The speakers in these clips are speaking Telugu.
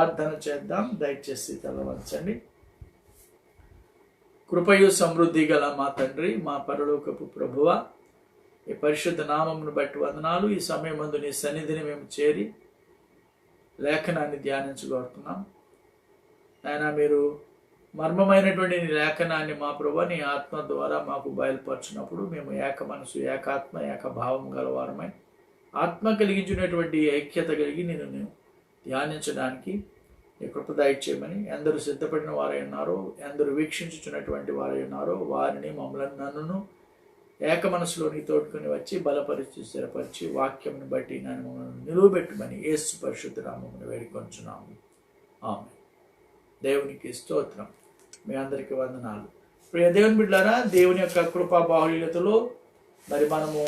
ప్రార్థన చేద్దాం. దయచేసి తల వంచండి. కృపయు సమృద్ధి గల మా తండ్రి, మా పరలోకపు ప్రభువా, ఈ పరిశుద్ధ నామమును బట్టి వందనాలు. ఈ సమయమందు నీ సన్నిధిని మేము చేరి లేఖనాన్ని ధ్యానించగోరుతున్నాం. ఆయన మీరు మర్మమైనటువంటి నీ లేఖనాన్ని మా ప్రభు నీ ఆత్మ ద్వారా మాకు బయలుపరిచినప్పుడు మేము ఏక మనసు, ఏకాత్మ, ఏకభావం గలవారమై ఆత్మ కలిగించినటువంటి ఐక్యత కలిగి నేను ధ్యానించడానికి నీ కృప దయచేయమని, ఎందరూ సిద్ధపడిన వారై ఉన్నారో, ఎందరూ వీక్షించుచున్నటువంటి వారై ఉన్నారో వారిని, మమ్మల్ని, నన్నును ఏక మనసులోని తోడుకొని వచ్చి బలపరిచి, స్థిరపరిచి, వాక్యంను బట్టి నన్ను మమ్మల్ని నిలువబెట్టమని యేసు పరిశుద్ధ నామమున వేడుకొంచున్నాము. ఆమేన్. దేవునికి స్తోత్రం. మీ అందరికీ వందనాలు. ప్రియ దేవుని బిడ్డలారా, దేవుని యొక్క కృపా బాహుళ్యతలో మరి మనము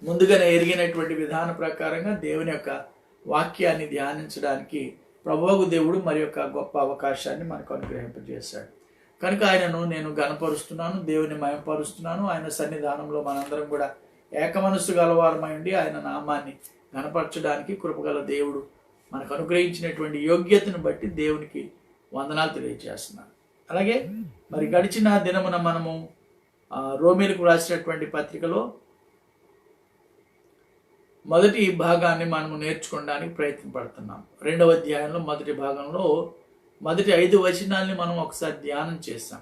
ముందుగానే ఎరిగినటువంటి విధాన ప్రకారంగా దేవుని యొక్క వాక్యాన్ని ధ్యానించడానికి ప్రభువు దేవుడు మరి యొక్క గొప్ప అవకాశాన్ని మనకు అనుగ్రహింపజేశాడు. కనుక ఆయనను నేను గణపరుస్తున్నాను, దేవుని మయంపరుస్తున్నాను. ఆయన సన్నిధానంలో మనందరం కూడా ఏక మనస్సు గలవారమై ఉండి ఆయన నామాన్ని గణపరచడానికి కృపగల దేవుడు మనకు అనుగ్రహించినటువంటి యోగ్యతను బట్టి దేవునికి వందనాలు తెలియజేస్తున్నాను. అలాగే మరి గడిచిన దినమున మనము రోమీలకు రాసినటువంటి పత్రికలో మొదటి భాగాన్ని మనము నేర్చుకోవడానికి ప్రయత్నం పడుతున్నాం. 2వ అధ్యాయంలో మొదటి భాగంలో మొదటి 5 వచనాల్ని మనం ఒకసారి ధ్యానం చేస్తాం.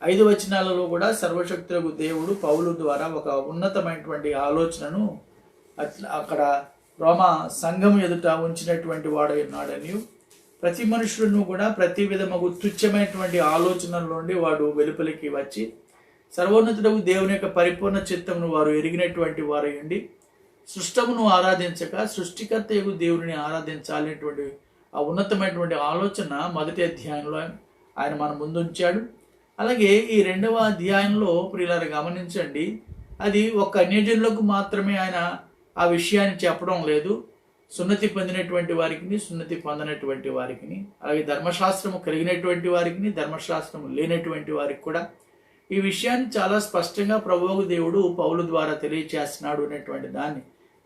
5 వచనాలలో కూడా సర్వశక్తులకు దేవుడు పౌలు ద్వారా ఒక ఉన్నతమైనటువంటి ఆలోచనను అక్కడ రోమా సంఘం ఎదుట ఉంచినటువంటి వాడై ఉన్నాడని, ప్రతి మనుషులను కూడా ప్రతి విధముగు తుచ్చమైనటువంటి ఆలోచనల నుండి వాడు వెలుపలికి వచ్చి సర్వోన్నతుడకు దేవుని యొక్క పరిపూర్ణ చిత్తమును వారు ఎరిగినటువంటి వారై ఉండి సృష్టమును ఆరాధించక సృష్టికర్తయగు దేవుని ఆరాధించాలనేటువంటి ఆ ఉన్నతమైనటువంటి ఆలోచన మొదటి అధ్యాయంలో ఆయన మన ముందుంచాడు. అలాగే ఈ 2వ అధ్యాయంలో ప్రియులారా గమనించండి, అది ఒక అన్యజనులకు మాత్రమే ఆయన ఆ విషయాన్ని చెప్పడం లేదు. సున్నతి పొందినటువంటి వారికి, సున్నతి పొందినటువంటి వారికి, అలాగే ధర్మశాస్త్రము కలిగినటువంటి వారికి, ధర్మశాస్త్రము లేనటువంటి వారికి కూడా ఈ విషయాన్ని చాలా స్పష్టంగా ప్రభువు దేవుడు పౌలు ద్వారా తెలియచేస్తున్నాడు అనేటువంటి దాన్ని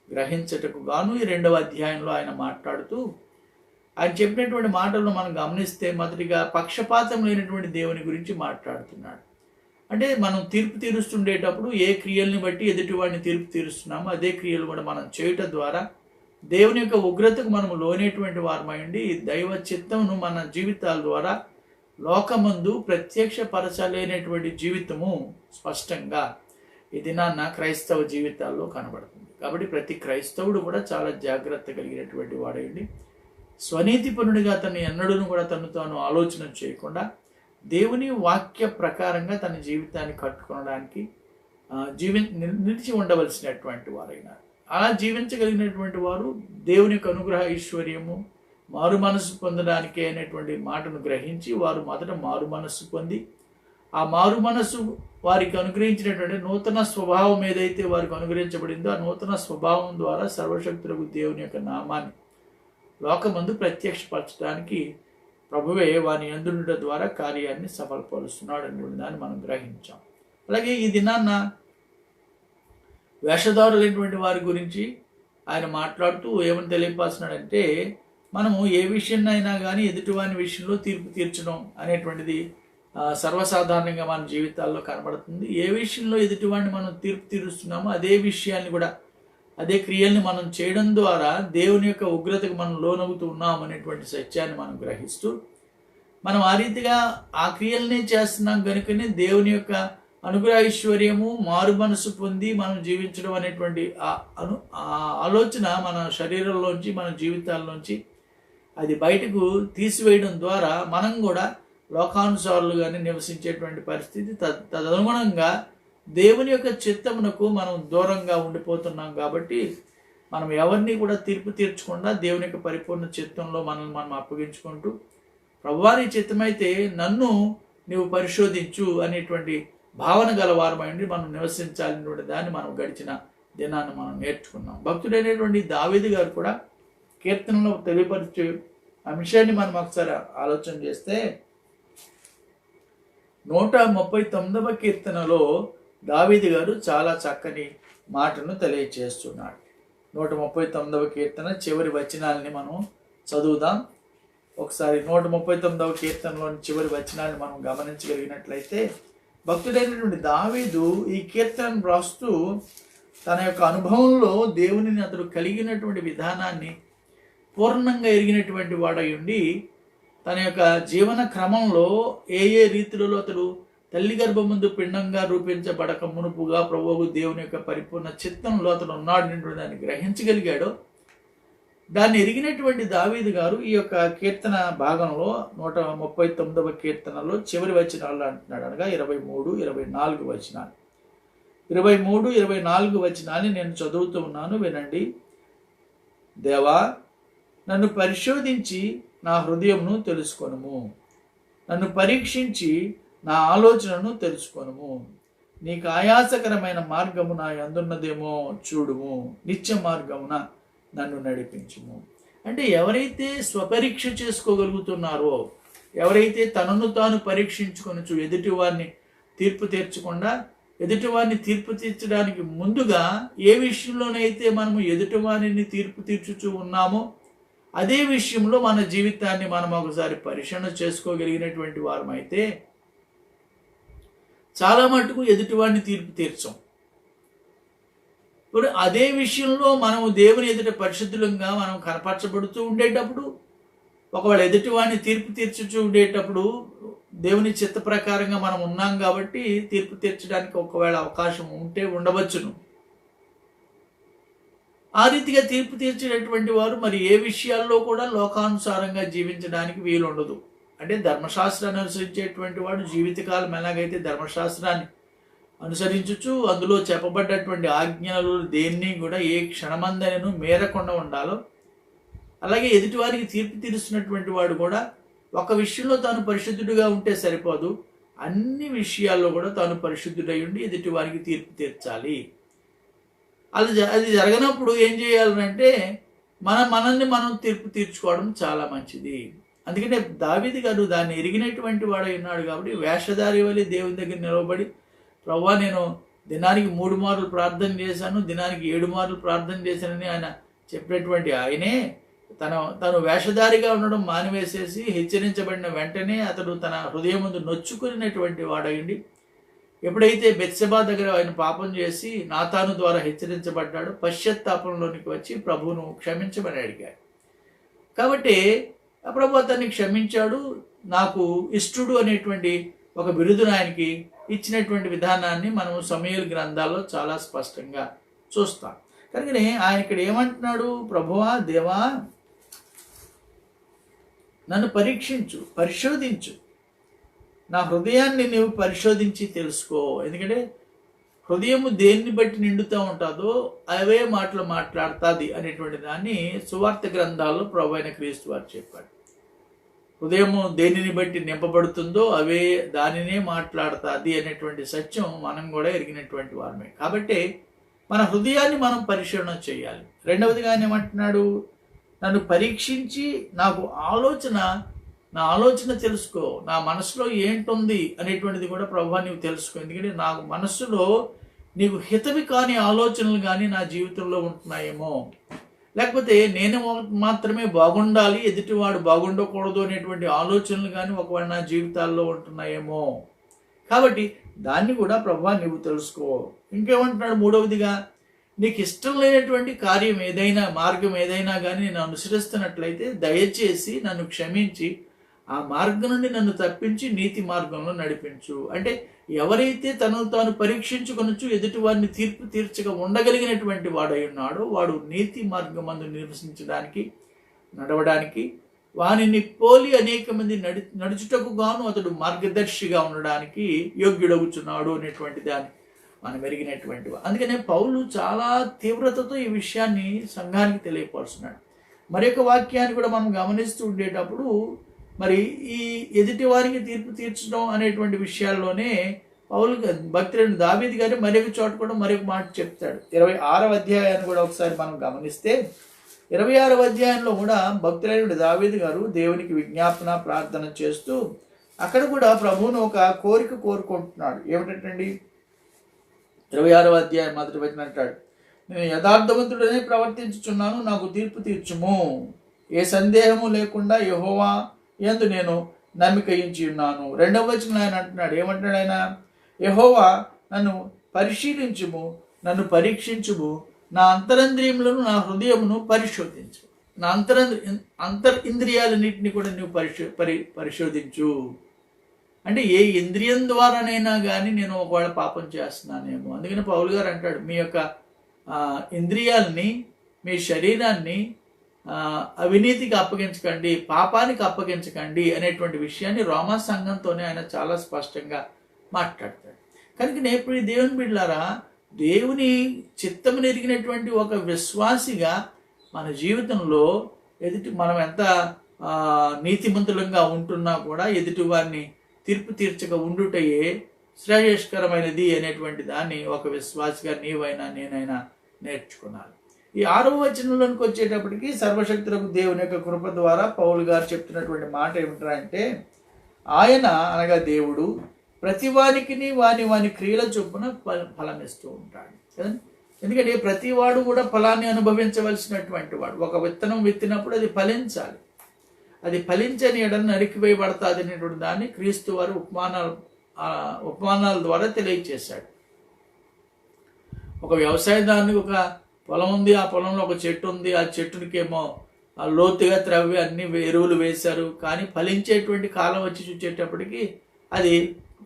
గ్రహించటకు గాను ఈ 2వ అధ్యాయంలో ఆయన మాట్లాడుతూ ఆయన చెప్పినటువంటి మాటలను మనం గమనిస్తే మొదటిగా పక్షపాతం లేనటువంటి దేవుని గురించి మాట్లాడుతున్నాడు. అంటే మనం తీర్పు తీరుస్తుండేటప్పుడు ఏ క్రియల్ని బట్టి ఎదుటివాడిని తీర్పు తీరుస్తున్నామో అదే క్రియలు కూడా మనం చేయటం ద్వారా దేవుని యొక్క ఉగ్రతకు మనము లోనేటువంటి వారమైండి దైవ చిత్తమును మన జీవితాల ద్వారా లోకమందు ప్రత్యక్షపరచలేనటువంటి జీవితము స్పష్టంగా ఈ దినాన్న క్రైస్తవ జీవితాల్లో కనబడుతుంది. కాబట్టి ప్రతి క్రైస్తవుడు కూడా చాలా జాగ్రత్త కలిగినటువంటి వాడైండి స్వనీతిపరునిగా తను ఎన్నడూ కూడా తను తాను ఆలోచన చేయకుండా దేవుని వాక్య ప్రకారంగా తన జీవితాన్ని కట్టుకోవడానికి నిలిచి ఉండవలసినటువంటి వారైనారు. అలా జీవించగలిగినటువంటి వారు దేవుని యొక్క అనుగ్రహ ఐశ్వర్యము మారు మనస్సు పొందడానికి అనేటువంటి మాటను గ్రహించి వారు మొదట మారు మనస్సు పొంది ఆ మారు మనస్సు వారికి అనుగ్రహించినటువంటి నూతన స్వభావం ఏదైతే వారికి అనుగ్రహించబడిందో ఆ నూతన స్వభావం ద్వారా సర్వశక్తులకు దేవుని యొక్క నామాన్ని లోకమందు ప్రత్యక్షపరచడానికి ప్రభువే వాని యందుండుట ద్వారా కార్యాన్ని సఫలపరుస్తున్నాడు అనేటువంటి దాన్ని మనం గ్రహించాం. అలాగే ఈ దినాన్న వేషధారులైనటువంటి వారి గురించి ఆయన మాట్లాడుతూ ఏమని తెలియపరుస్తున్నాడంటే, మనము ఏ విషయాన్నైనా కానీ ఎదుటివాని విషయంలో తీర్పు తీర్చడం అనేటువంటిది సర్వసాధారణంగా మన జీవితాల్లో కనబడుతుంది. ఏ విషయంలో ఎదుటివాడిని మనం తీర్పు తీరుస్తున్నామో అదే విషయాన్ని కూడా అదే క్రియల్ని మనం చేయడం ద్వారా దేవుని యొక్క ఉగ్రతకు మనం లోనవుతూ ఉన్నాం అనేటువంటి సత్యాన్ని మనం గ్రహిస్తూ మనం ఆ రీతిగా ఆ క్రియల్ని చేస్తున్నాం కనుకనే దేవుని యొక్క అనుగ్రహ ఐశ్వర్యము మారు మనసు పొంది మనం జీవించడం అనేటువంటి ఆలోచన మన శరీరంలోంచి మన జీవితాల్లోంచి అది బయటకు తీసివేయడం ద్వారా మనం కూడా లోకానుసారులుగానే నివసించేటువంటి పరిస్థితి, తదనుగుణంగా దేవుని యొక్క చిత్తమునకు మనం దూరంగా ఉండిపోతున్నాం. కాబట్టి మనం ఎవరిని కూడా తీర్పు తీర్చకుండా దేవుని యొక్క పరిపూర్ణ చిత్తంలో మనల్ని మనం అప్పగించుకుంటూ ప్రభువాని చిత్తమైతే నన్ను నీవు పరిశోధించు అనేటువంటి భావన గలవారమైంది మనం నివసించాలనేటువంటి దాన్ని మనం గడిచిన దినాన్ని మనం నేర్చుకున్నాం. భక్తుడైనటువంటి దావీదు గారు కూడా కీర్తనలో తెలియపరిచే అంశాన్ని మనం ఒకసారి ఆలోచన చేస్తే 139వ కీర్తనలో దావీదు గారు చాలా చక్కని మాటను తెలియచేస్తున్నాడు. 139వ కీర్తన చివరి వచనాలని మనం చదువుదాం. ఒకసారి 139వ కీర్తనలోని చివరి వచనాన్ని మనం గమనించగలిగినట్లయితే, భక్తుడైనటువంటి దావీదు ఈ కీర్తనను రాస్తూ తన యొక్క అనుభవంలో దేవునిని అతడు కలిగినటువంటి విధానాన్ని పూర్ణంగా ఎరిగినటువంటి వాడై ఉండి, తన యొక్క జీవన క్రమంలో ఏ రీతిలో అతడు తల్లి గర్భమందు పిండంగా రూపించబడక మునుపుగా ప్రభువు దేవుని యొక్క పరిపూర్ణ చిత్తంలో అతడు ఉన్నాడు దాన్ని గ్రహించగలిగాడో, దాన్ని ఎరిగినటువంటి దావీదు గారు ఈ యొక్క కీర్తన భాగంలో 139వ కీర్తనలో చివరి వచనాలు అంటున్నాడు. అనగా 23, 24 వచనాలు. 23, 24 వచనాన్ని నేను చదువుతూ ఉన్నాను, వినండి. దేవా, నన్ను పరిశోధించి నా హృదయమును తెలుసుకొనుము, నన్ను పరీక్షించి నా ఆలోచనను తెలుసుకొనుము. నీకు ఆయాసకరమైన మార్గము నా యందున్నదేమో చూడుము, నిత్య మార్గమున నన్ను నడిపించుము. అంటే ఎవరైతే స్వపరీక్ష చేసుకోగలుగుతున్నారో, ఎవరైతే తనను తాను పరీక్షించుకొనుచు ఎదుటివారిని తీర్పు తీర్చకుండా, ఎదుటివారిని తీర్పు తీర్చడానికి ముందుగా ఏ విషయంలోనైతే మనము ఎదుటివారిని తీర్పు తీర్చుచూ ఉన్నామో అదే విషయంలో మన జీవితాన్ని మనం ఒకసారి పరిశీలన చేసుకోగలిగినటువంటి వారమైతే చాలా మటుకు ఎదుటివాడిని తీర్పు తీర్చాం. ఇప్పుడు అదే విషయంలో మనము దేవుని ఎదుట పరిశుద్ధులంగా మనం కనపరచబడుతూ ఉండేటప్పుడు, ఒకవేళ ఎదుటివాడిని తీర్పు తీర్చుచూ ఉండేటప్పుడు దేవుని చిత్త ప్రకారంగా మనం ఉన్నాం కాబట్టి తీర్పు తీర్చడానికి ఒకవేళ అవకాశం ఉంటే ఉండవచ్చును. ఆ రీతిగా తీర్పు తీర్చేటటువంటి వారు మరి ఏ విషయాల్లో కూడా లోకానుసారంగా జీవించడానికి వీలుండదు. అంటే ధర్మశాస్త్రాన్ని అనుసరించేటువంటి వాడు జీవితకాలం ఎలాగైతే ధర్మశాస్త్రాన్ని అనుసరించుచు అందులో చెప్పబడ్డటువంటి ఆజ్ఞలు దేన్ని కూడా ఏ క్షణమందనూ మేరకుండా ఉండాలో, అలాగే ఎదుటివారికి తీర్పు తీరుస్తున్నటువంటి వాడు కూడా ఒక విషయంలో తాను పరిశుద్ధుడిగా ఉంటే సరిపోదు, అన్ని విషయాల్లో కూడా తాను పరిశుద్ధుడై ఉండి ఎదుటివారికి తీర్పు తీర్చాలి. అది జరగనప్పుడు ఏం చేయాలంటే మనల్ని మనం తీర్పు తీర్చుకోవడం చాలా మంచిది. అందుకనే దావీదు గారు దాన్ని ఎరిగినటువంటి వాడై ఉన్నాడు కాబట్టి వేషధారి వలె దేవుని దగ్గర నిలవబడి, ప్రభువా, నేను దినానికి 3 మార్లు ప్రార్థన చేశాను, దినానికి 7 మార్లు ప్రార్థన చేశానని ఆయన చెప్పినటువంటి ఆయనే తను వేషధారిగా ఉండడం మానివేసేసి హెచ్చరించబడిన వెంటనే అతడు తన హృదయం ముందు నొచ్చుకున్నటువంటి వాడయండి. ఎప్పుడైతే బెత్షెబా దగ్గర ఆయన పాపం చేసి నాతాను ద్వారా హెచ్చరించబడ్డాడో పశ్చాత్తాపంలోనికి వచ్చి ప్రభువును క్షమించమని అడిగాడు. కాబట్టి ప్రభు అతన్ని క్షమించాడు. నాకు ఇష్టుడు అనేటువంటి ఒక బిరుదును ఆయనకి ఇచ్చినటువంటి విధానాన్ని మనము సమూయేలు గ్రంథాల్లో చాలా స్పష్టంగా చూస్తాం. కనుకనే ఆయన ఇక్కడ ఏమంటున్నాడు, ప్రభువా, దేవా, నన్ను పరీక్షించు, పరిశోధించు, నా హృదయాన్ని నువ్వు పరిశోధించి తెలుసుకో. ఎందుకంటే హృదయము దేన్ని బట్టి నిండుతూ ఉంటుందో అవే మాటలు మాట్లాడుతుంది అనేటువంటి దాన్ని సువార్త గ్రంథాల్లో ప్రభు అయిన క్రీస్తు వారు చెప్పాడు. హృదయము దేనిని బట్టి నింపబడుతుందో అవే దానినే మాట్లాడుతుంది అనేటువంటి సత్యం మనం కూడా ఎరిగినటువంటి వారమే. కాబట్టి మన హృదయాన్ని మనం పరిశీలన చేయాలి. రెండవదిగా ఆయన ఏమంటున్నాడు, నన్ను పరీక్షించి నాకు నా ఆలోచన తెలుసుకో, నా మనసులో ఏంటుంది అనేటువంటిది కూడా ప్రభువా నీవు తెలుసుకో. ఎందుకంటే నాకు మనస్సులో నీకు హితవి కాని ఆలోచనలు కానీ నా జీవితంలో ఉంటున్నాయేమో, లేకపోతే నేను మాత్రమే బాగుండాలి, ఎదుటివాడు బాగుండకూడదు అనేటువంటి ఆలోచనలు కానీ ఒకవేళ నా జీవితాల్లో ఉంటున్నాయేమో. కాబట్టి దాన్ని కూడా ప్రభువా నీవు తెలుసుకో. ఇంకేమంటున్నాడు మూడవదిగా, నీకు ఇష్టం లేనటువంటి కార్యం ఏదైనా, మార్గం ఏదైనా కానీ నేను అనుసరిస్తున్నట్లయితే దయచేసి నన్ను క్షమించి ఆ మార్గం నుండి నన్ను తప్పించి నీతి మార్గంలో నడిపించు. అంటే ఎవరైతే తనను తాను పరీక్షించుకొనొచ్చు ఎదుటి వారిని తీర్పు తీర్చగా ఉండగలిగినటువంటి వాడై ఉన్నాడో వాడు నీతి మార్గం అందు నివసించడానికి, నడవడానికి, వానిని పోలి అనేక మంది నడుచుటకు గాను అతడు మార్గదర్శిగా ఉండడానికి యోగ్యుడవుచున్నాడు అనేటువంటి దాన్ని మనం ఎరిగినటువంటి. అందుకనే పౌలు చాలా తీవ్రతతో ఈ విషయాన్ని సంఘానికి తెలియపరుస్తున్నాడు. మరొక వాక్యాన్ని కూడా మనం గమనిస్తూ ఉండేటప్పుడు మరి ఈ ఎదుటి వారికి తీర్పు తీర్చడం అనేటువంటి విషయాల్లోనే పౌలు భక్తుడైన దావీదు గారు మరొక చోట కూడా మరొక మాట చెప్తాడు. 26వ అధ్యాయాన్ని కూడా ఒకసారి మనం గమనిస్తే 26వ అధ్యాయంలో కూడా భక్తుడైన దావీదు గారు దేవునికి విజ్ఞాపన ప్రార్థన చేస్తూ అక్కడ కూడా ప్రభువును ఒక కోరిక కోరుకుంటున్నాడు. ఏమిటండి 26వ అధ్యాయం మొదటి వచనం అంటాడు, నేను యథార్థవంతుడనే ప్రవర్తించుచున్నాను, నాకు తీర్పు తీర్చుము. ఏ సందేహము లేకుండా యెహోవా యందు నేను నమ్మిక ఉంచి ఉన్నాను. 2వ వచనంలో ఆయన అంటున్నాడు, ఏమంటున్నాడు ఆయన? యెహోవా నన్ను పరిశీలించుము, నన్ను పరీక్షించుము, నా అంతరంద్రియములను నా హృదయమును పరిశోధించు. నా అంతరింద్రియాలన్నింటినీ కూడా నువ్వు పరిశోధించు. అంటే ఏ ఇంద్రియం ద్వారానైనా కానీ నేను ఒకవేళ పాపం చేస్తున్నానేమో. అందుకని పౌలు గారు అంటాడు, మీ యొక్క ఇంద్రియాలని, మీ శరీరాన్ని అవినీతికి అప్పగించకండి, పాపానికి అప్పగించకండి అనేటువంటి విషయాన్ని రోమా సంఘంతోనే ఆయన చాలా స్పష్టంగా మాట్లాడతాడు. కనుక ఇప్పుడు ఈ దేవుని బిడ్డలారా, దేవుని చిత్తము ఎరిగినటువంటి ఒక విశ్వాసిగా మన జీవితంలో మనం ఎంత నీతిమంతులంగా ఉంటున్నా కూడా ఎదుటి వారిని తీర్పు తీర్చక ఉండుటయే శ్రేయస్కరమైనది అనేటువంటి దాన్ని ఒక విశ్వాసిగా నీవైనా నేనైనా నేర్చుకున్నాను. ఈ 6వ వచనంలోనికి వచ్చేటప్పటికి సర్వశక్తులకు దేవుని యొక్క కృప ద్వారా పౌలు గారు చెప్తున్నటువంటి మాట ఏమిటంటే, ఆయన అనగా దేవుడు ప్రతివానికి వాని క్రియల చొప్పున ఫలమిస్తూ ఉంటాడు కదా. ఎందుకంటే ప్రతివాడు కూడా ఫలాన్ని అనుభవించవలసినటువంటి వాడు. ఒక విత్తనం విత్తినప్పుడు అది ఫలించాలి. అది ఫలించని ఎడను నరికివేయబడతాది అనేటువంటి దాన్ని క్రీస్తు వారు ఉపమానాల ద్వారా తెలియచేశాడు. ఒక వ్యవసాయదారునికి ఒక పొలం ఉంది, ఆ పొలంలో ఒక చెట్టు ఉంది, ఆ చెట్టునికేమో లోతుగా త్రవ్వి అన్ని ఎరువులు వేశారు. కానీ ఫలించేటువంటి కాలం వచ్చి చూసేటప్పటికి అది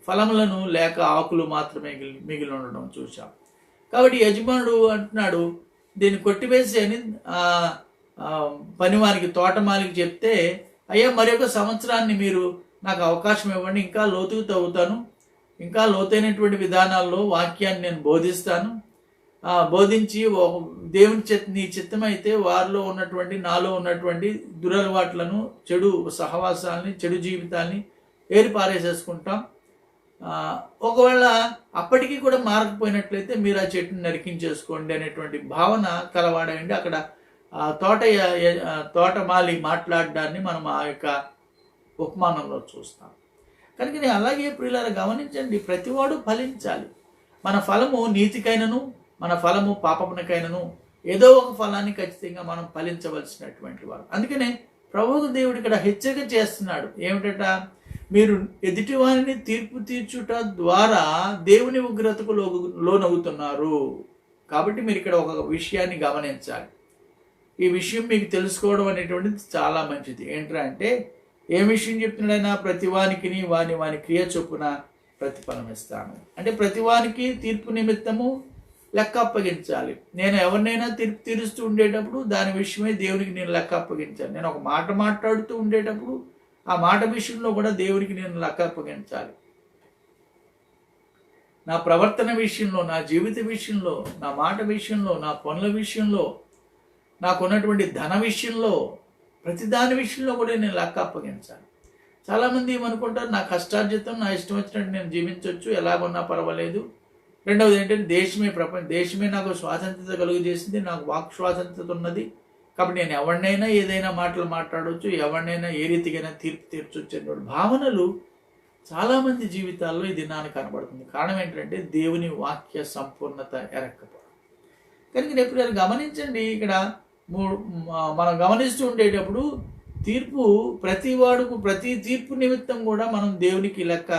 ఫలములను లేక ఆకులు మాత్రమే మిగిలి ఉండడం చూసాం. కాబట్టి యజమానుడు అంటున్నాడు, దీన్ని కొట్టివేసి అని పనివానికి, తోటమాలికి చెప్తే, అయ్యా మరొక సంవత్సరాన్ని మీరు నాకు అవకాశం ఇవ్వండి, ఇంకా లోతుకు తవ్వుతాను, ఇంకా లోతైనటువంటి విధానాల్లో వాక్యాన్ని నేను బోధిస్తాను, బోధించి దేవుని నీ చిత్తమైతే వారిలో ఉన్నటువంటి, నాలో ఉన్నటువంటి దురలవాట్లను, చెడు సహవాసాలని, చెడు జీవితాన్ని ఏరిపారేసేసుకుంటాం. ఒకవేళ అప్పటికీ కూడా మారకపోయినట్లయితే మీరు ఆ చెట్టుని నరికించేసుకోండి అనేటువంటి భావన కలవాడండి. అక్కడ తోటమాలి మాట్లాడడాన్ని మనం ఆ యొక్క ఉపమానంలో చూస్తాం. కనుక అలాగే ప్రియులారా గమనించండి, ప్రతివాడు ఫలించాలి. మన ఫలము నీతికైనను మన ఫలము పాపమునకైనను ఏదో ఒక ఫలాన్ని ఖచ్చితంగా మనం ఫలించవలసినటువంటి వారు. అందుకనే ప్రభువు దేవుడు ఇక్కడ హెచ్చరిక చేస్తున్నాడు, ఏమిటట? మీరు ఎదుటి వారిని తీర్పు తీర్చుట ద్వారా దేవుని ఉగ్రతకు లోనవుతున్నారు. కాబట్టి మీరు ఇక్కడ ఒక విషయాన్ని గమనించాలి. ఈ విషయం మీకు తెలుసుకోవడం అనేటువంటిది చాలా మంచిది. ఏంటంటే ఏ విషయం చెప్తున్నాడైనా, ప్రతివానికి వాని క్రియ చొప్పున ప్రతిఫలం ఇస్తాను. అంటే ప్రతివానికి తీర్పు నిమిత్తము లెక్క అప్పగించాలి. నేను ఎవరినైనా తీర్పు తీరుస్తూ ఉండేటప్పుడు దాని విషయమే దేవునికి నేను లెక్క అప్పగించాలి. నేను ఒక మాట మాట్లాడుతూ ఉండేటప్పుడు ఆ మాట విషయంలో కూడా దేవునికి నేను లెక్క అప్పగించాలి. నా ప్రవర్తన విషయంలో, నా జీవిత విషయంలో, నా మాట విషయంలో, నా పనుల విషయంలో, నాకున్నటువంటి ధన విషయంలో, ప్రతి దాని విషయంలో కూడా నేను లెక్క అప్పగించాలి. చాలామంది ఏమనుకుంటారు, నా కష్టార్జితం నా ఇష్టం వచ్చినట్టు నేను జీవించవచ్చు, ఎలాగొన్నా పర్వాలేదు. రెండవది ఏంటంటే దేశమే నాకు స్వాతంత్రత కలుగు చేసింది, నాకు వాక్ స్వాతంత్రత ఉన్నది, కాబట్టి నేను ఎవరినైనా ఏదైనా మాటలు మాట్లాడవచ్చు, ఎవరినైనా ఏ రీతికైనా తీర్పు తీర్చొచ్చు అనే భావనలు చాలామంది జీవితాల్లో ఈ దినాన్ని కనబడుతుంది. కారణం ఏంటంటే దేవుని వాక్య సంపూర్ణత ఎరక్కపోవడం. కనుక ఎప్పుడు గమనించండి, ఇక్కడ మనం గమనిస్తూ ఉండేటప్పుడు తీర్పు ప్రతి తీర్పు నిమిత్తం కూడా మనం దేవునికి లెక్క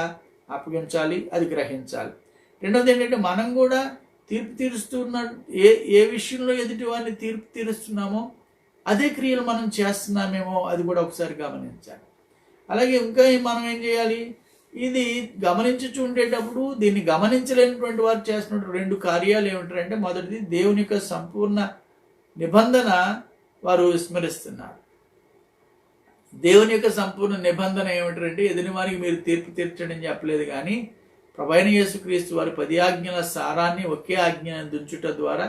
అప్పగించాలి, అది గ్రహించాలి. రెండవది ఏంటంటే మనం కూడా తీర్పు తీరుస్తున్న ఏ విషయంలో ఎదుటి వారిని తీర్పు తీరుస్తున్నామో అదే క్రియలు మనం చేస్తున్నామేమో అది కూడా ఒకసారి గమనించాలి. అలాగే ఇంకా మనం ఏం చేయాలి, ఇది గమనించుచు ఉండేటప్పుడు దీన్ని గమనించలేనటువంటి వారు చేస్తున్న 2 కార్యాలు ఏమిటంటే, మొదటిది దేవుని యొక్క సంపూర్ణ నిబంధన వారు విస్మరిస్తున్నారు. దేవుని యొక్క సంపూర్ణ నిబంధన ఏమిటంటే, ఎదుటి వారికి మీరు తీర్పు తీర్చడం చెప్పలేదు, కానీ ప్రభువైన యేసుక్రీస్తు వారి 10 ఆజ్ఞల సారాన్ని ఒకే ఆజ్ఞను దుంచుట ద్వారా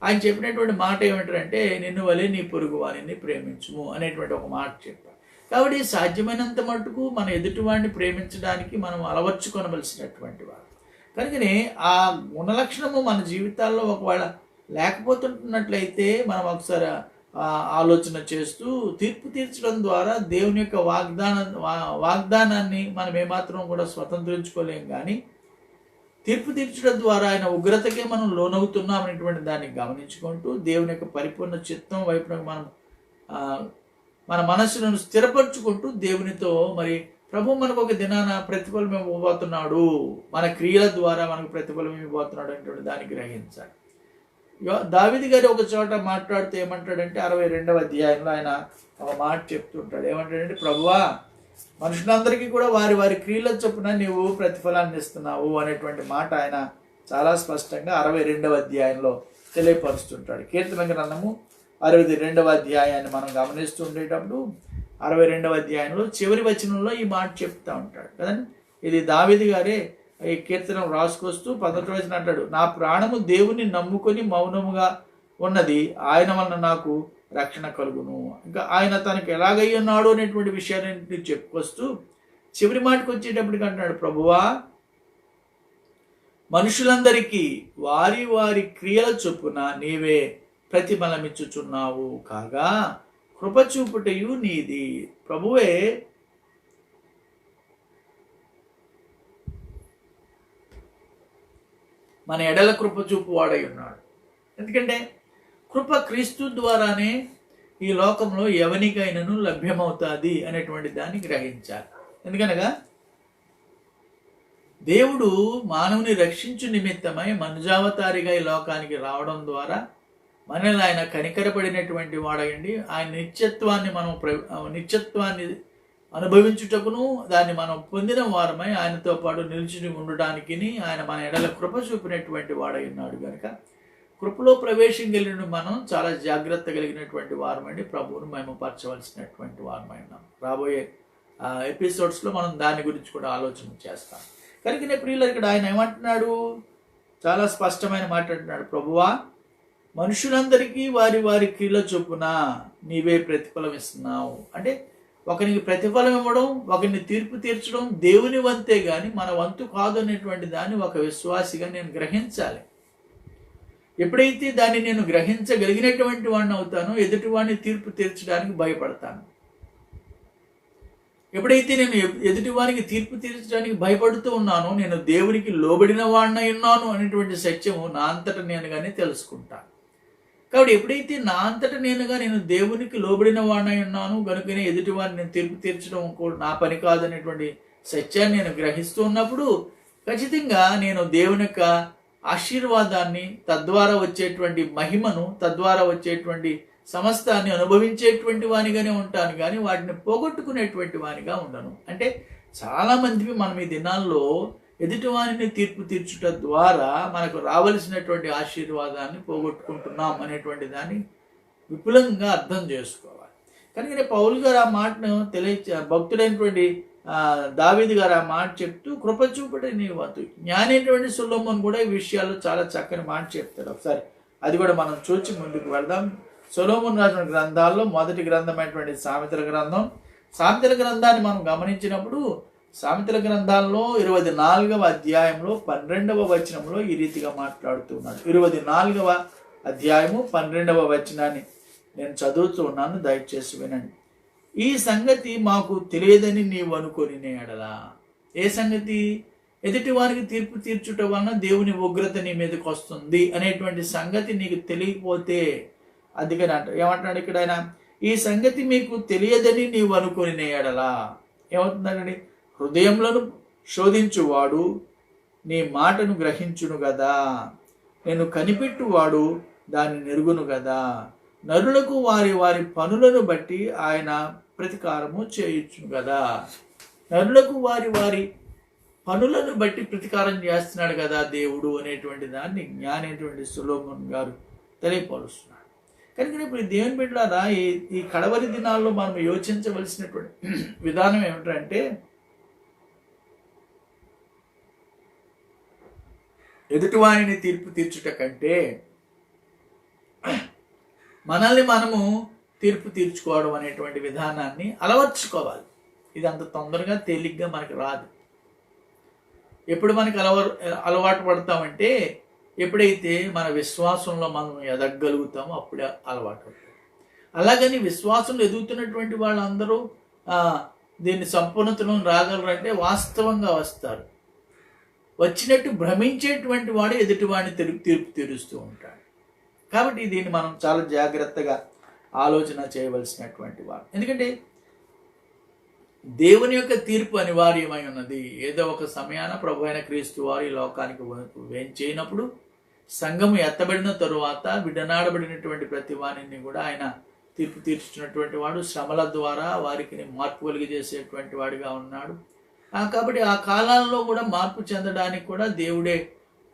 ఆయన చెప్పినటువంటి మాట ఏమిటంటే, నిన్ను వలె నీ పొరుగు వారిని ప్రేమించుము అనేటువంటి ఒక మాట చెప్పారు. కాబట్టి సాధ్యమైనంత మటుకు మన ఎదుటివాడిని ప్రేమించడానికి మనం అలవర్చుకొనవలసినటువంటి వారు. కనుకనే ఆ గుణలక్షణము మన జీవితాల్లో ఒకవేళ లేకపోతున్నట్లయితే మనం ఒకసారి ఆలోచన చేస్తూ తీర్పు తీర్చడం ద్వారా దేవుని యొక్క వాగ్దానాన్ని మనం ఏమాత్రం కూడా స్వతంత్రించుకోలేం. కానీ తీర్పు తీర్చడం ద్వారా ఆయన ఉగ్రతకే మనం లోనవుతున్నాం అనేటువంటి దాన్ని గమనించుకుంటూ దేవుని యొక్క పరిపూర్ణ చిత్తం వైపు మనం మన మనస్సులను స్థిరపరచుకుంటూ దేవునితో మరి ప్రభు మనకు ఒక దినాన ప్రతిఫలం ఇవ్వబోతున్నాడు, మన క్రియల ద్వారా మనకు ప్రతిఫలం ఇవ్వబోతున్నాడు అనేటువంటి దాన్ని గ్రహించాలి. దావీదు గారు ఒక చోట మాట్లాడుతూ ఏమంటాడంటే 62వ అధ్యాయంలో ఆయన ఒక మాట చెప్తుంటాడు. ఏమంటాడంటే, ప్రభువా మనుషులందరికీ కూడా వారి వారి క్రియల చొప్పున నీవు ప్రతిఫలాన్ని ఇస్తున్నావు అనేటువంటి మాట ఆయన చాలా స్పష్టంగా 62వ అధ్యాయంలో తెలియపరుస్తుంటాడు. కీర్తన గ్రంథము 62వ అధ్యాయాన్ని మనం గమనిస్తూ ఉండేటప్పుడు 62వ అధ్యాయంలో చివరి వచనంలో ఈ మాట చెప్తా ఉంటాడు కదండి. ఇది దావీదు గారే ఈ కీర్తనం రాసుకొస్తూ 11వ వచనం అంటాడు, నా ప్రాణము దేవుని నమ్ముకొని మౌనముగా ఉన్నది, ఆయన వలన నాకు రక్షణ కలుగును. ఇంకా ఆయన తనకు ఎలాగై ఉన్నాడు అనేటువంటి విషయాన్ని చెప్పుకొస్తూ చివరి మాటకు వచ్చేటప్పటికి అంటున్నాడు, ప్రభువా మనుషులందరికీ వారి వారి క్రియల చొప్పున నీవే ప్రతిఫలమిచ్చుచున్నావు కాగా కృపచూపుటయు నీది. ప్రభువే మన ఎడల కృప చూపు వాడై ఉన్నాడు. ఎందుకంటే కృప క్రీస్తు ద్వారానే ఈ లోకంలో ఎవరికైనాను లభ్యమవుతుంది అనేటువంటి దాన్ని గ్రహించాలి. ఎందుకనగా దేవుడు మానవుని రక్షించు నిమిత్తమై మనుజావతారిగా ఈ లోకానికి రావడం ద్వారా మనల్ని ఆయన కనికరపడినటువంటి వాడయండి. ఆయన నిత్యత్వాన్ని అనుభవించుటకును దాన్ని మనం పొందిన వారమై ఆయనతో పాటు నిలిచి ఉండడానికి ఆయన మన ఎడల కృప చూపినటువంటి వాడై ఉన్నాడు కనుక కృపలో ప్రవేశం కలిగిన మనం చాలా జాగ్రత్త కలిగినటువంటి వారమండి. ప్రభువును మహిమపరచవలసినటువంటి వారమై ఉన్నాం. రాబోయే ఎపిసోడ్స్లో మనం దాని గురించి కూడా ఆలోచన చేస్తాం. కనుక ప్రియులు ఇక్కడ ఆయన ఏమంటున్నాడు, చాలా స్పష్టమైన మాట అంటున్నాడు, ప్రభువా మనుషులందరికీ వారి వారి క్రియల చొప్పున నీవే ప్రతిఫలం ఇస్తున్నావు. అంటే ఒకరికి ప్రతిఫలం ఇవ్వడం, ఒకరిని తీర్పు తీర్చడం దేవుని వంతే కానీ మన వంతు కాదు అనేటువంటి దాన్ని ఒక విశ్వాసిగా నేను గ్రహించాలి. ఎప్పుడైతే దాన్ని నేను గ్రహించగలిగినటువంటి వాడిని అవుతానో ఎదుటి వాడిని తీర్పు తీర్చడానికి భయపడతాను. ఎప్పుడైతే నేను ఎదుటి వారికి తీర్పు తీర్చడానికి భయపడుతూ ఉన్నానో నేను దేవునికి లోబడిన వాడినై ఉన్నాను అనేటువంటి సత్యము నా అంతటా నేనుగానే తెలుసుకుంటాను. కాబట్టి ఎప్పుడైతే నా అంతటా నేను దేవునికి లోబడిన వాడినై ఉన్నాను కనుకనే ఎదుటి వారిని నేను తీర్పు తీర్చడం కూడా నా పని కాదనేటువంటి సత్యాన్ని నేను గ్రహిస్తూ ఉన్నప్పుడు ఖచ్చితంగా నేను దేవుని యొక్క ఆశీర్వాదాన్ని, తద్వారా వచ్చేటువంటి మహిమను, తద్వారా వచ్చేటువంటి సమస్తాన్ని అనుభవించేటువంటి వానిగానే ఉంటాను కానీ వాటిని పోగొట్టుకునేటువంటి వానిగా ఉండను. అంటే చాలామంది మనం ఈ దినాల్లో ఎదుటివారిని తీర్పు తీర్చుట ద్వారా మనకు రావలసినటువంటి ఆశీర్వాదాన్ని పోగొట్టుకుంటున్నాం అనేటువంటి దాన్ని విపులంగా అర్థం చేసుకోవాలి. కనుక పౌలు గారు ఆ మాటను భక్తుడైనటువంటి దావీదు గారు ఆ మాట చెప్తూ కృప చూపుట నీ వంతు. జ్ఞానైనటువంటి సొలొమోను కూడా ఈ విషయాల్లో చాలా చక్కని మాట చెప్తాడు. ఒకసారి అది కూడా మనం చూసి ముందుకు వెళ్దాం. సొలొమోను రాసిన గ్రంథాల్లో మొదటి గ్రంథమైనటువంటి సామెతల గ్రంథం. సామెతల గ్రంథాన్ని మనం గమనించినప్పుడు సామెతల గ్రంథాల్లో 24వ అధ్యాయంలో 12వ వచనంలో ఈ రీతిగా మాట్లాడుతున్నాడు. 24వ అధ్యాయము 12వ వచనాన్ని నేను చదువుతూ ఉన్నాను, దయచేసి వినండి. ఈ సంగతి మాకు తెలియదని నీవు అనుకొని ఎడలా. ఏ సంగతి? ఎదుటి వారికి తీర్పు తీర్చుట వలన దేవుని ఉగ్రత నీ మీదకి వస్తుంది అనేటువంటి సంగతి నీకు తెలియకపోతే, అందుకని ఏమంటున్నాడు ఇక్కడ ఆయన, ఈ సంగతి మీకు తెలియదని నీవు అనుకొని ఎడలా. ఏమవుతుందండి? హృదయంలో శోధించువాడు నీ మాటను గ్రహించును కదా, నేను కనిపెట్టువాడు దాన్ని నెరుగును కదా, నరులకు వారి వారి పనులను బట్టి ఆయన ప్రతికారము చేయుచును కదా. నరులకు వారి వారి పనులను బట్టి ప్రతికారం చేస్తున్నాడు కదా దేవుడు అనేటువంటి దాన్ని జ్ఞానైనటువంటి సొలొమోను గారు తెలియపరుస్తున్నాడు. కనుక ఇప్పుడు దేవుని బిడ్డలారా ఈ కడవరి దినాల్లో మనం యోచించవలసినటువంటి విధానం ఏమిటంటే, ఎదుటివారిని తీర్పు తీర్చుట కంటే మనల్ని మనము తీర్పు తీర్చుకోవడం అనేటువంటి విధానాన్ని అలవర్చుకోవాలి. ఇది అంత తొందరగా తేలిగ్గా మనకు రాదు. ఎప్పుడు మనకి అలవాటు పడతామంటే ఎప్పుడైతే మన విశ్వాసంలో మనం ఎదగలుగుతామో అప్పుడే అలవాటు పడతాం. అలాగని విశ్వాసంలో ఎదుగుతున్నటువంటి వాళ్ళందరూ దీన్ని సంపూర్ణతను రాగలరంటే వాస్తవంగా వస్తారు. వచ్చినట్టు భ్రమించేటువంటి వాడు ఎదుటివాడిని తీర్పు తీరుస్తూ ఉంటాడు. కాబట్టి దీన్ని మనం చాలా జాగ్రత్తగా ఆలోచన చేయవలసినటువంటి వారు. ఎందుకంటే దేవుని యొక్క తీర్పు అనివార్యమై ఉన్నది. ఏదో ఒక సమయాన ప్రభు అయిన క్రీస్తు వారు ఈ లోకానికి వేంచేయినప్పుడు సంఘము ఎత్తబడిన తరువాత విడనాడబడినటువంటి ప్రతి వారిని కూడా ఆయన తీర్పు తీర్చుతున్నటువంటి వాడు. శ్రమల ద్వారా వారికి మార్పు కలిగజేసేటువంటి వాడిగా ఉన్నాడు. కాబట్టి ఆ కాలాల్లో కూడా మార్పు చెందడానికి కూడా దేవుడే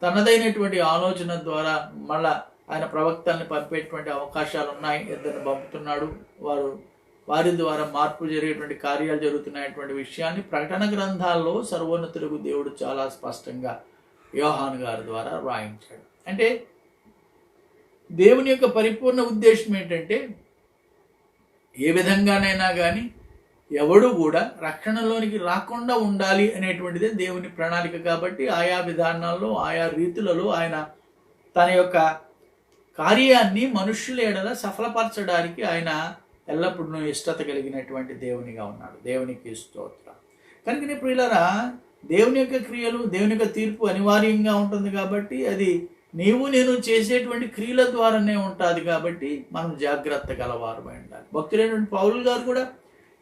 తనదైనటువంటి ఆలోచన ద్వారా మళ్ళా ఆయన ప్రవక్తల్ని పంపేటువంటి అవకాశాలు ఉన్నాయి. ఇద్దరిని పంపుతున్నాడు. వారి ద్వారా మార్పు జరిగేటువంటి కార్యాలు జరుగుతున్నటువంటి విషయాన్ని ప్రకటన గ్రంథాల్లో సర్వోన్నతులకు దేవుడు చాలా స్పష్టంగా యోహాను గారి ద్వారా వ్రాయించాడు. అంటే దేవుని యొక్క పరిపూర్ణ ఉద్దేశం ఏంటంటే ఏ విధంగానైనా కానీ ఎవడు కూడా రక్షణలోనికి రాకుండా ఉండాలి అనేటువంటిదే దేవుని ప్రణాళిక. కాబట్టి ఆయా విధానాల్లో ఆయా రీతులలో ఆయన తన యొక్క కార్యాన్ని మనుష్యుల ఎడల సఫలపరచడానికి ఆయన ఎల్లప్పుడూ ఇష్టత కలిగినటువంటి దేవునిగా ఉన్నాడు. దేవునికి స్తోత్రం. కనుక ప్రియులారా, దేవుని యొక్క క్రియలు, దేవుని యొక్క తీర్పు అనివార్యంగా ఉంటుంది. కాబట్టి అది నీవు నేను చేసేటువంటి క్రియల ద్వారానే ఉంటుంది. కాబట్టి మనం జాగ్రత్త గలవారమై ఉండాలి. భక్తులైనటువంటి పౌలు గారు కూడా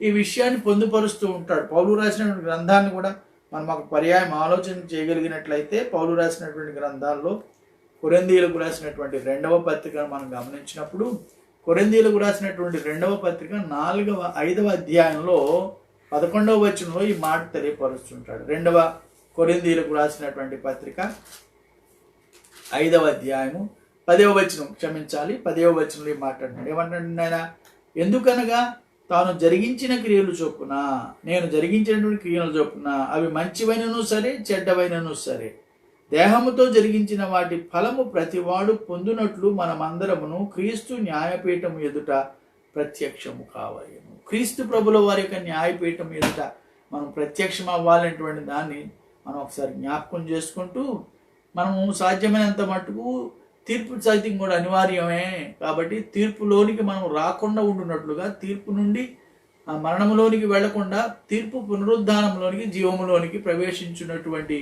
ఈ విషయాన్ని పొందుపరుస్తూ ఉంటాడు. పౌలు రాసినటువంటి గ్రంథాన్ని కూడా మనం ఒక పర్యాయం ఆలోచన చేయగలిగినట్లయితే పౌలు రాసినటువంటి గ్రంథాల్లో కొరింథీయులకు రాసినటువంటి 2వ పత్రికను మనం గమనించినప్పుడు కొరింథీయులకు రాసినటువంటి 2వ పత్రిక 5వ అధ్యాయంలో 11వ వచనంలో ఈ మాట తెలియపరుస్తుంటాడు. 2వ కొరింథీయులకు రాసినటువంటి పత్రిక 5వ అధ్యాయము 10వ వచనం, 10వ వచనంలో ఈ మాట అంటున్నాడు. ఏమంటాడు ఆయన? ఎందుకనగా తాను జరిగించిన క్రియలు చొప్పున, నేను జరిగించినటువంటి క్రియలు చొప్పున, అవి మంచివైనను సరే చెడ్డవైనను సరే, దేహముతో జరిగించిన వాటి ఫలము ప్రతివాడు పొందునట్లు మనమందరమును క్రీస్తు న్యాయపీఠం ఎదుట ప్రత్యక్షము కావలేను. క్రీస్తు ప్రభుల వారి యొక్క న్యాయపీఠం ఎదుట మనం ప్రత్యక్షం అవ్వాలనేటువంటి దాన్ని మనం ఒకసారి జ్ఞాపకం చేసుకుంటూ, మనము సాధ్యమైనంత మటుకు తీర్పు సైతం కూడా అనివార్యమే. కాబట్టి తీర్పులోనికి మనం రాకుండా ఉండున్నట్లుగా, తీర్పు నుండి మరణంలోనికి వెళ్లకుండా తీర్పు పునరుద్ధానంలోనికి, జీవములోనికి ప్రవేశించినటువంటి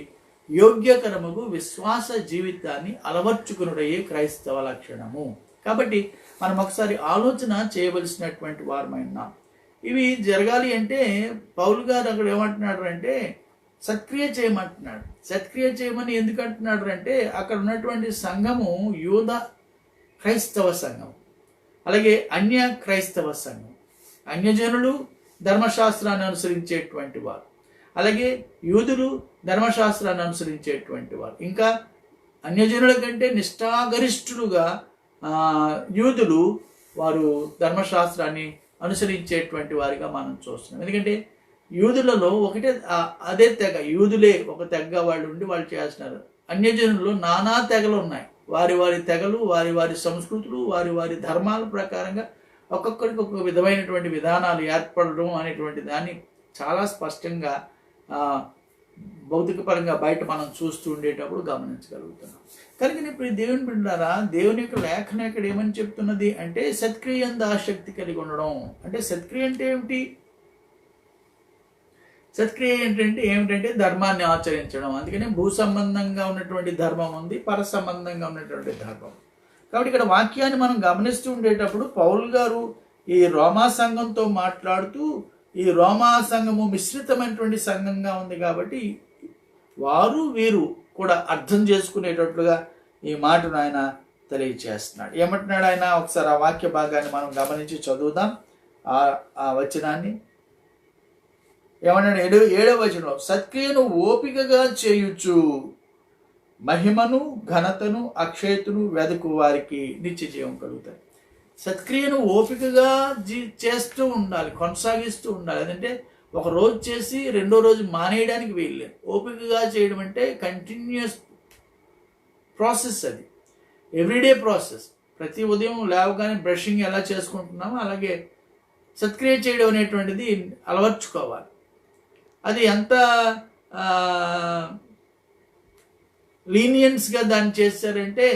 యోగ్యకరముకు విశ్వాస జీవితాన్ని అలవర్చుకునుటయే క్రైస్తవ లక్షణము. కాబట్టి మనం ఒకసారి ఆలోచన చేయవలసినటువంటి వారమైనా ఇవి జరగాలి అంటే పౌలు గారు అక్కడ ఏమంటున్నాడు అంటే సత్క్రియ చేయమంటున్నాడు. సత్క్రియ చేయమని ఎందుకు అంటున్నాడు అంటే అక్కడ ఉన్నటువంటి సంఘము యూద క్రైస్తవ సంఘం, అలాగే అన్య క్రైస్తవ సంఘం. అన్యజనులు ధర్మశాస్త్రాన్ని అనుసరించేటువంటి వారు, అలాగే యూదులు ధర్మశాస్త్రాన్ని అనుసరించేటువంటి వారు, ఇంకా అన్యజనుల కంటే నిష్ఠాగరిష్ఠులుగా యూదులు వారు ధర్మశాస్త్రాన్ని అనుసరించేటువంటి వారిగా మనం చూస్తున్నాం. ఎందుకంటే యూదులలో ఒకటే అదే తెగ, యూదులే ఒక తెగ వాళ్ళు ఉండి వాళ్ళు చేస్తున్నారు. అన్యజనుల్లో నానా తెగలు ఉన్నాయి. వారి వారి తెగలు, వారి వారి సంస్కృతులు, వారి వారి ధర్మాల ప్రకారంగా ఒక్కొక్కరికి ఒక్కొక్క విధమైనటువంటి విధానాలు ఏర్పడడం అనేటువంటి దాన్ని చాలా స్పష్టంగా భౌతిక పరంగా బయట మనం చూస్తూ ఉండేటప్పుడు గమనించగలుగుతున్నాం. కనుక ఇప్పుడు దేవుని బిడ్డలారా, దేవుని యొక్క లేఖనం ఇక్కడ ఏమని చెప్తున్నది అంటే సత్క్రియందు ఆసక్తి కలిగి ఉండడం. అంటే సత్క్రియ అంటే ఏమిటి? సత్క్రియ ఏమిటంటే ధర్మాన్ని ఆచరించడం. అందుకని భూ సంబంధంగా ఉన్నటువంటి ధర్మం ఉంది, పర సంబంధంగా ఉన్నటువంటి ధర్మం. కాబట్టి ఇక్కడ వాక్యాన్ని మనం గమనిస్తూ ఉండేటప్పుడు పౌలు గారు ఈ రోమా సంఘంతో మాట్లాడుతూ, ఈ రోమా సంఘము మిశ్రితమైనటువంటి సంఘంగా ఉంది కాబట్టి వారు వీరు కూడా అర్థం చేసుకునేటట్లుగా ఈ మాటను ఆయన తెలియచేస్తున్నాడు. ఏమంటున్నాడు ఆయన? ఒకసారి ఆ వాక్య భాగాన్ని మనం గమనించి చదువుదాం. ఆ వచనాన్ని ఏమన్నాడు? 7వ వచనంలో సత్క్రియను ఓపికగా చేయుచు మహిమను ఘనతను అక్షయతను వెదకు వారికి నిత్య జీవం కలుగుతాయి. సత్క్రియను ఓపికగా చేస్తూ ఉండాలి, కొనసాగిస్తూ ఉండాలి. అదంటే ఒక రోజు చేసి రెండో రోజు మానేయడానికి వీల్లేదు. ఓపికగా చేయడం అంటే కంటిన్యూస్ ప్రాసెస్, అది ఎవ్రీడే ప్రాసెస్. ప్రతి ఉదయం లేవగానే బ్రషింగ్ ఎలా చేసుకుంటున్నామో అలాగే సత్క్రియ చేయడం అనేటువంటిది అలవర్చుకోవాలి. అది ఎంత లీనియన్స్గా దాన్ని చేశారంటే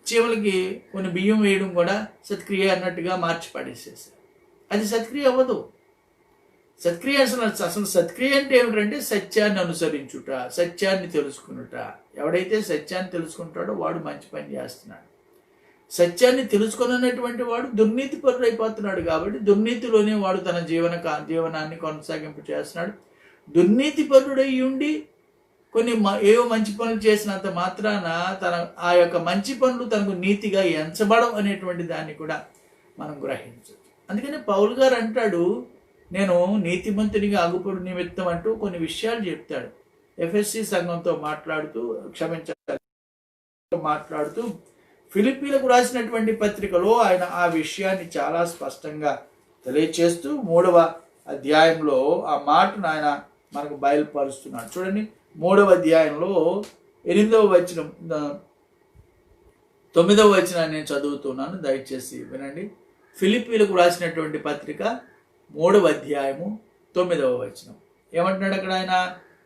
చీమలకి కొన్ని బియ్యం వేయడం కూడా సత్క్రియ అన్నట్టుగా మార్చి పడేసేసారు. అది సత్క్రియ అవ్వదు. సత్క్రియ అసలు సత్క్రియ అంటే ఏమిటంటే సత్యాన్ని అనుసరించుట, సత్యాన్ని తెలుసుకునుట. ఎవడైతే సత్యాన్ని తెలుసుకుంటాడో వాడు మంచి పని చేస్తున్నాడు. సత్యాన్ని తెలుసుకున్నటువంటి వాడు దుర్నీతి పరుడైపోతున్నాడు. కాబట్టి దుర్నీతిలోనే వాడు తన జీవనాన్ని కొనసాగింపు చేస్తున్నాడు. దుర్నీతి పరుడై ఉండి కొన్ని ఏవో మంచి పనులు చేసినంత మాత్రాన ఆ యొక్క మంచి పనులు తనకు నీతిగా ఎంచబడం అనేటువంటి దాన్ని కూడా మనం గ్రహించవచ్చు. అందుకని పౌలు గారు అంటాడు, నేను నీతిమంతునిగా అగుపడు నిమిత్తం అంటూ కొన్ని విషయాలు చెప్తాడు. ఎఫ్ఎస్సి సంఘంతో మాట్లాడుతూ ఫిలిప్పీలకు రాసినటువంటి పత్రికలో ఆయన ఆ విషయాన్ని చాలా స్పష్టంగా తెలియచేస్తూ 3వ అధ్యాయంలో ఆ మాటను ఆయన మనకు బయలుపరుస్తున్నాడు. చూడండి, 3వ అధ్యాయంలో 8వ వచనం 9వ వచనాన్ని నేను చదువుతున్నాను, దయచేసి వినండి. ఫిలిప్పీలకు రాసినటువంటి పత్రిక 3వ అధ్యాయము 9వ వచనం ఏమంటున్నాడు అక్కడ ఆయన?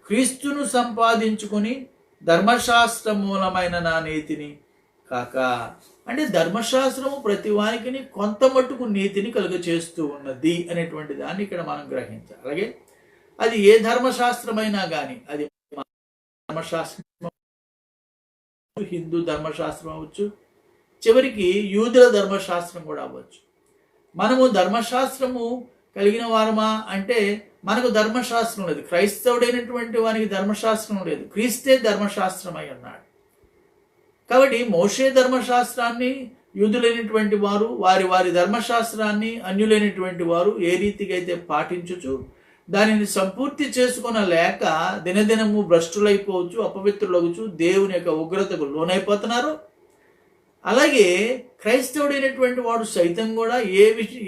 క్రీస్తును సంపాదించుకొని ధర్మశాస్త్ర మూలమైన నా నీతిని కాక, అంటే ధర్మశాస్త్రము ప్రతి వానికి కొంత మట్టుకు నీతిని కలుగ చేస్తూ ఉన్నది అనేటువంటి దాన్ని ఇక్కడ మనం గ్రహించాలి. అలాగే అది ఏ ధర్మశాస్త్రమైనా కానీ, అది ధర్మశాస్త్రం, హిందూ ధర్మశాస్త్రం అవ్వచ్చు, చివరికి యూదుల ధర్మశాస్త్రం కూడా అవ్వచ్చు. మనము ధర్మశాస్త్రము కలిగిన వారమా అంటే మనకు ధర్మశాస్త్రం లేదు. క్రైస్తవుడైనటువంటి వానికి ధర్మశాస్త్రం లేదు, క్రీస్తే ధర్మశాస్త్రం అయి ఉన్నాడు. కాబట్టి మోషే ధర్మశాస్త్రాన్ని యూదులైనటువంటి వారు వారి ధర్మశాస్త్రాన్ని అన్యులైనటువంటి వారు ఏ రీతిగా అయితే పాటించుచు దానిని సంపూర్తి చేసుకొనలేక దినదినము భ్రష్టులైపోవచ్చు, అపవిత్రులవచ్చు, దేవుని యొక్క ఉగ్రతకు లోనైపోతున్నారు. అలాగే క్రైస్తవుడైనటువంటి వాడు సైతం కూడా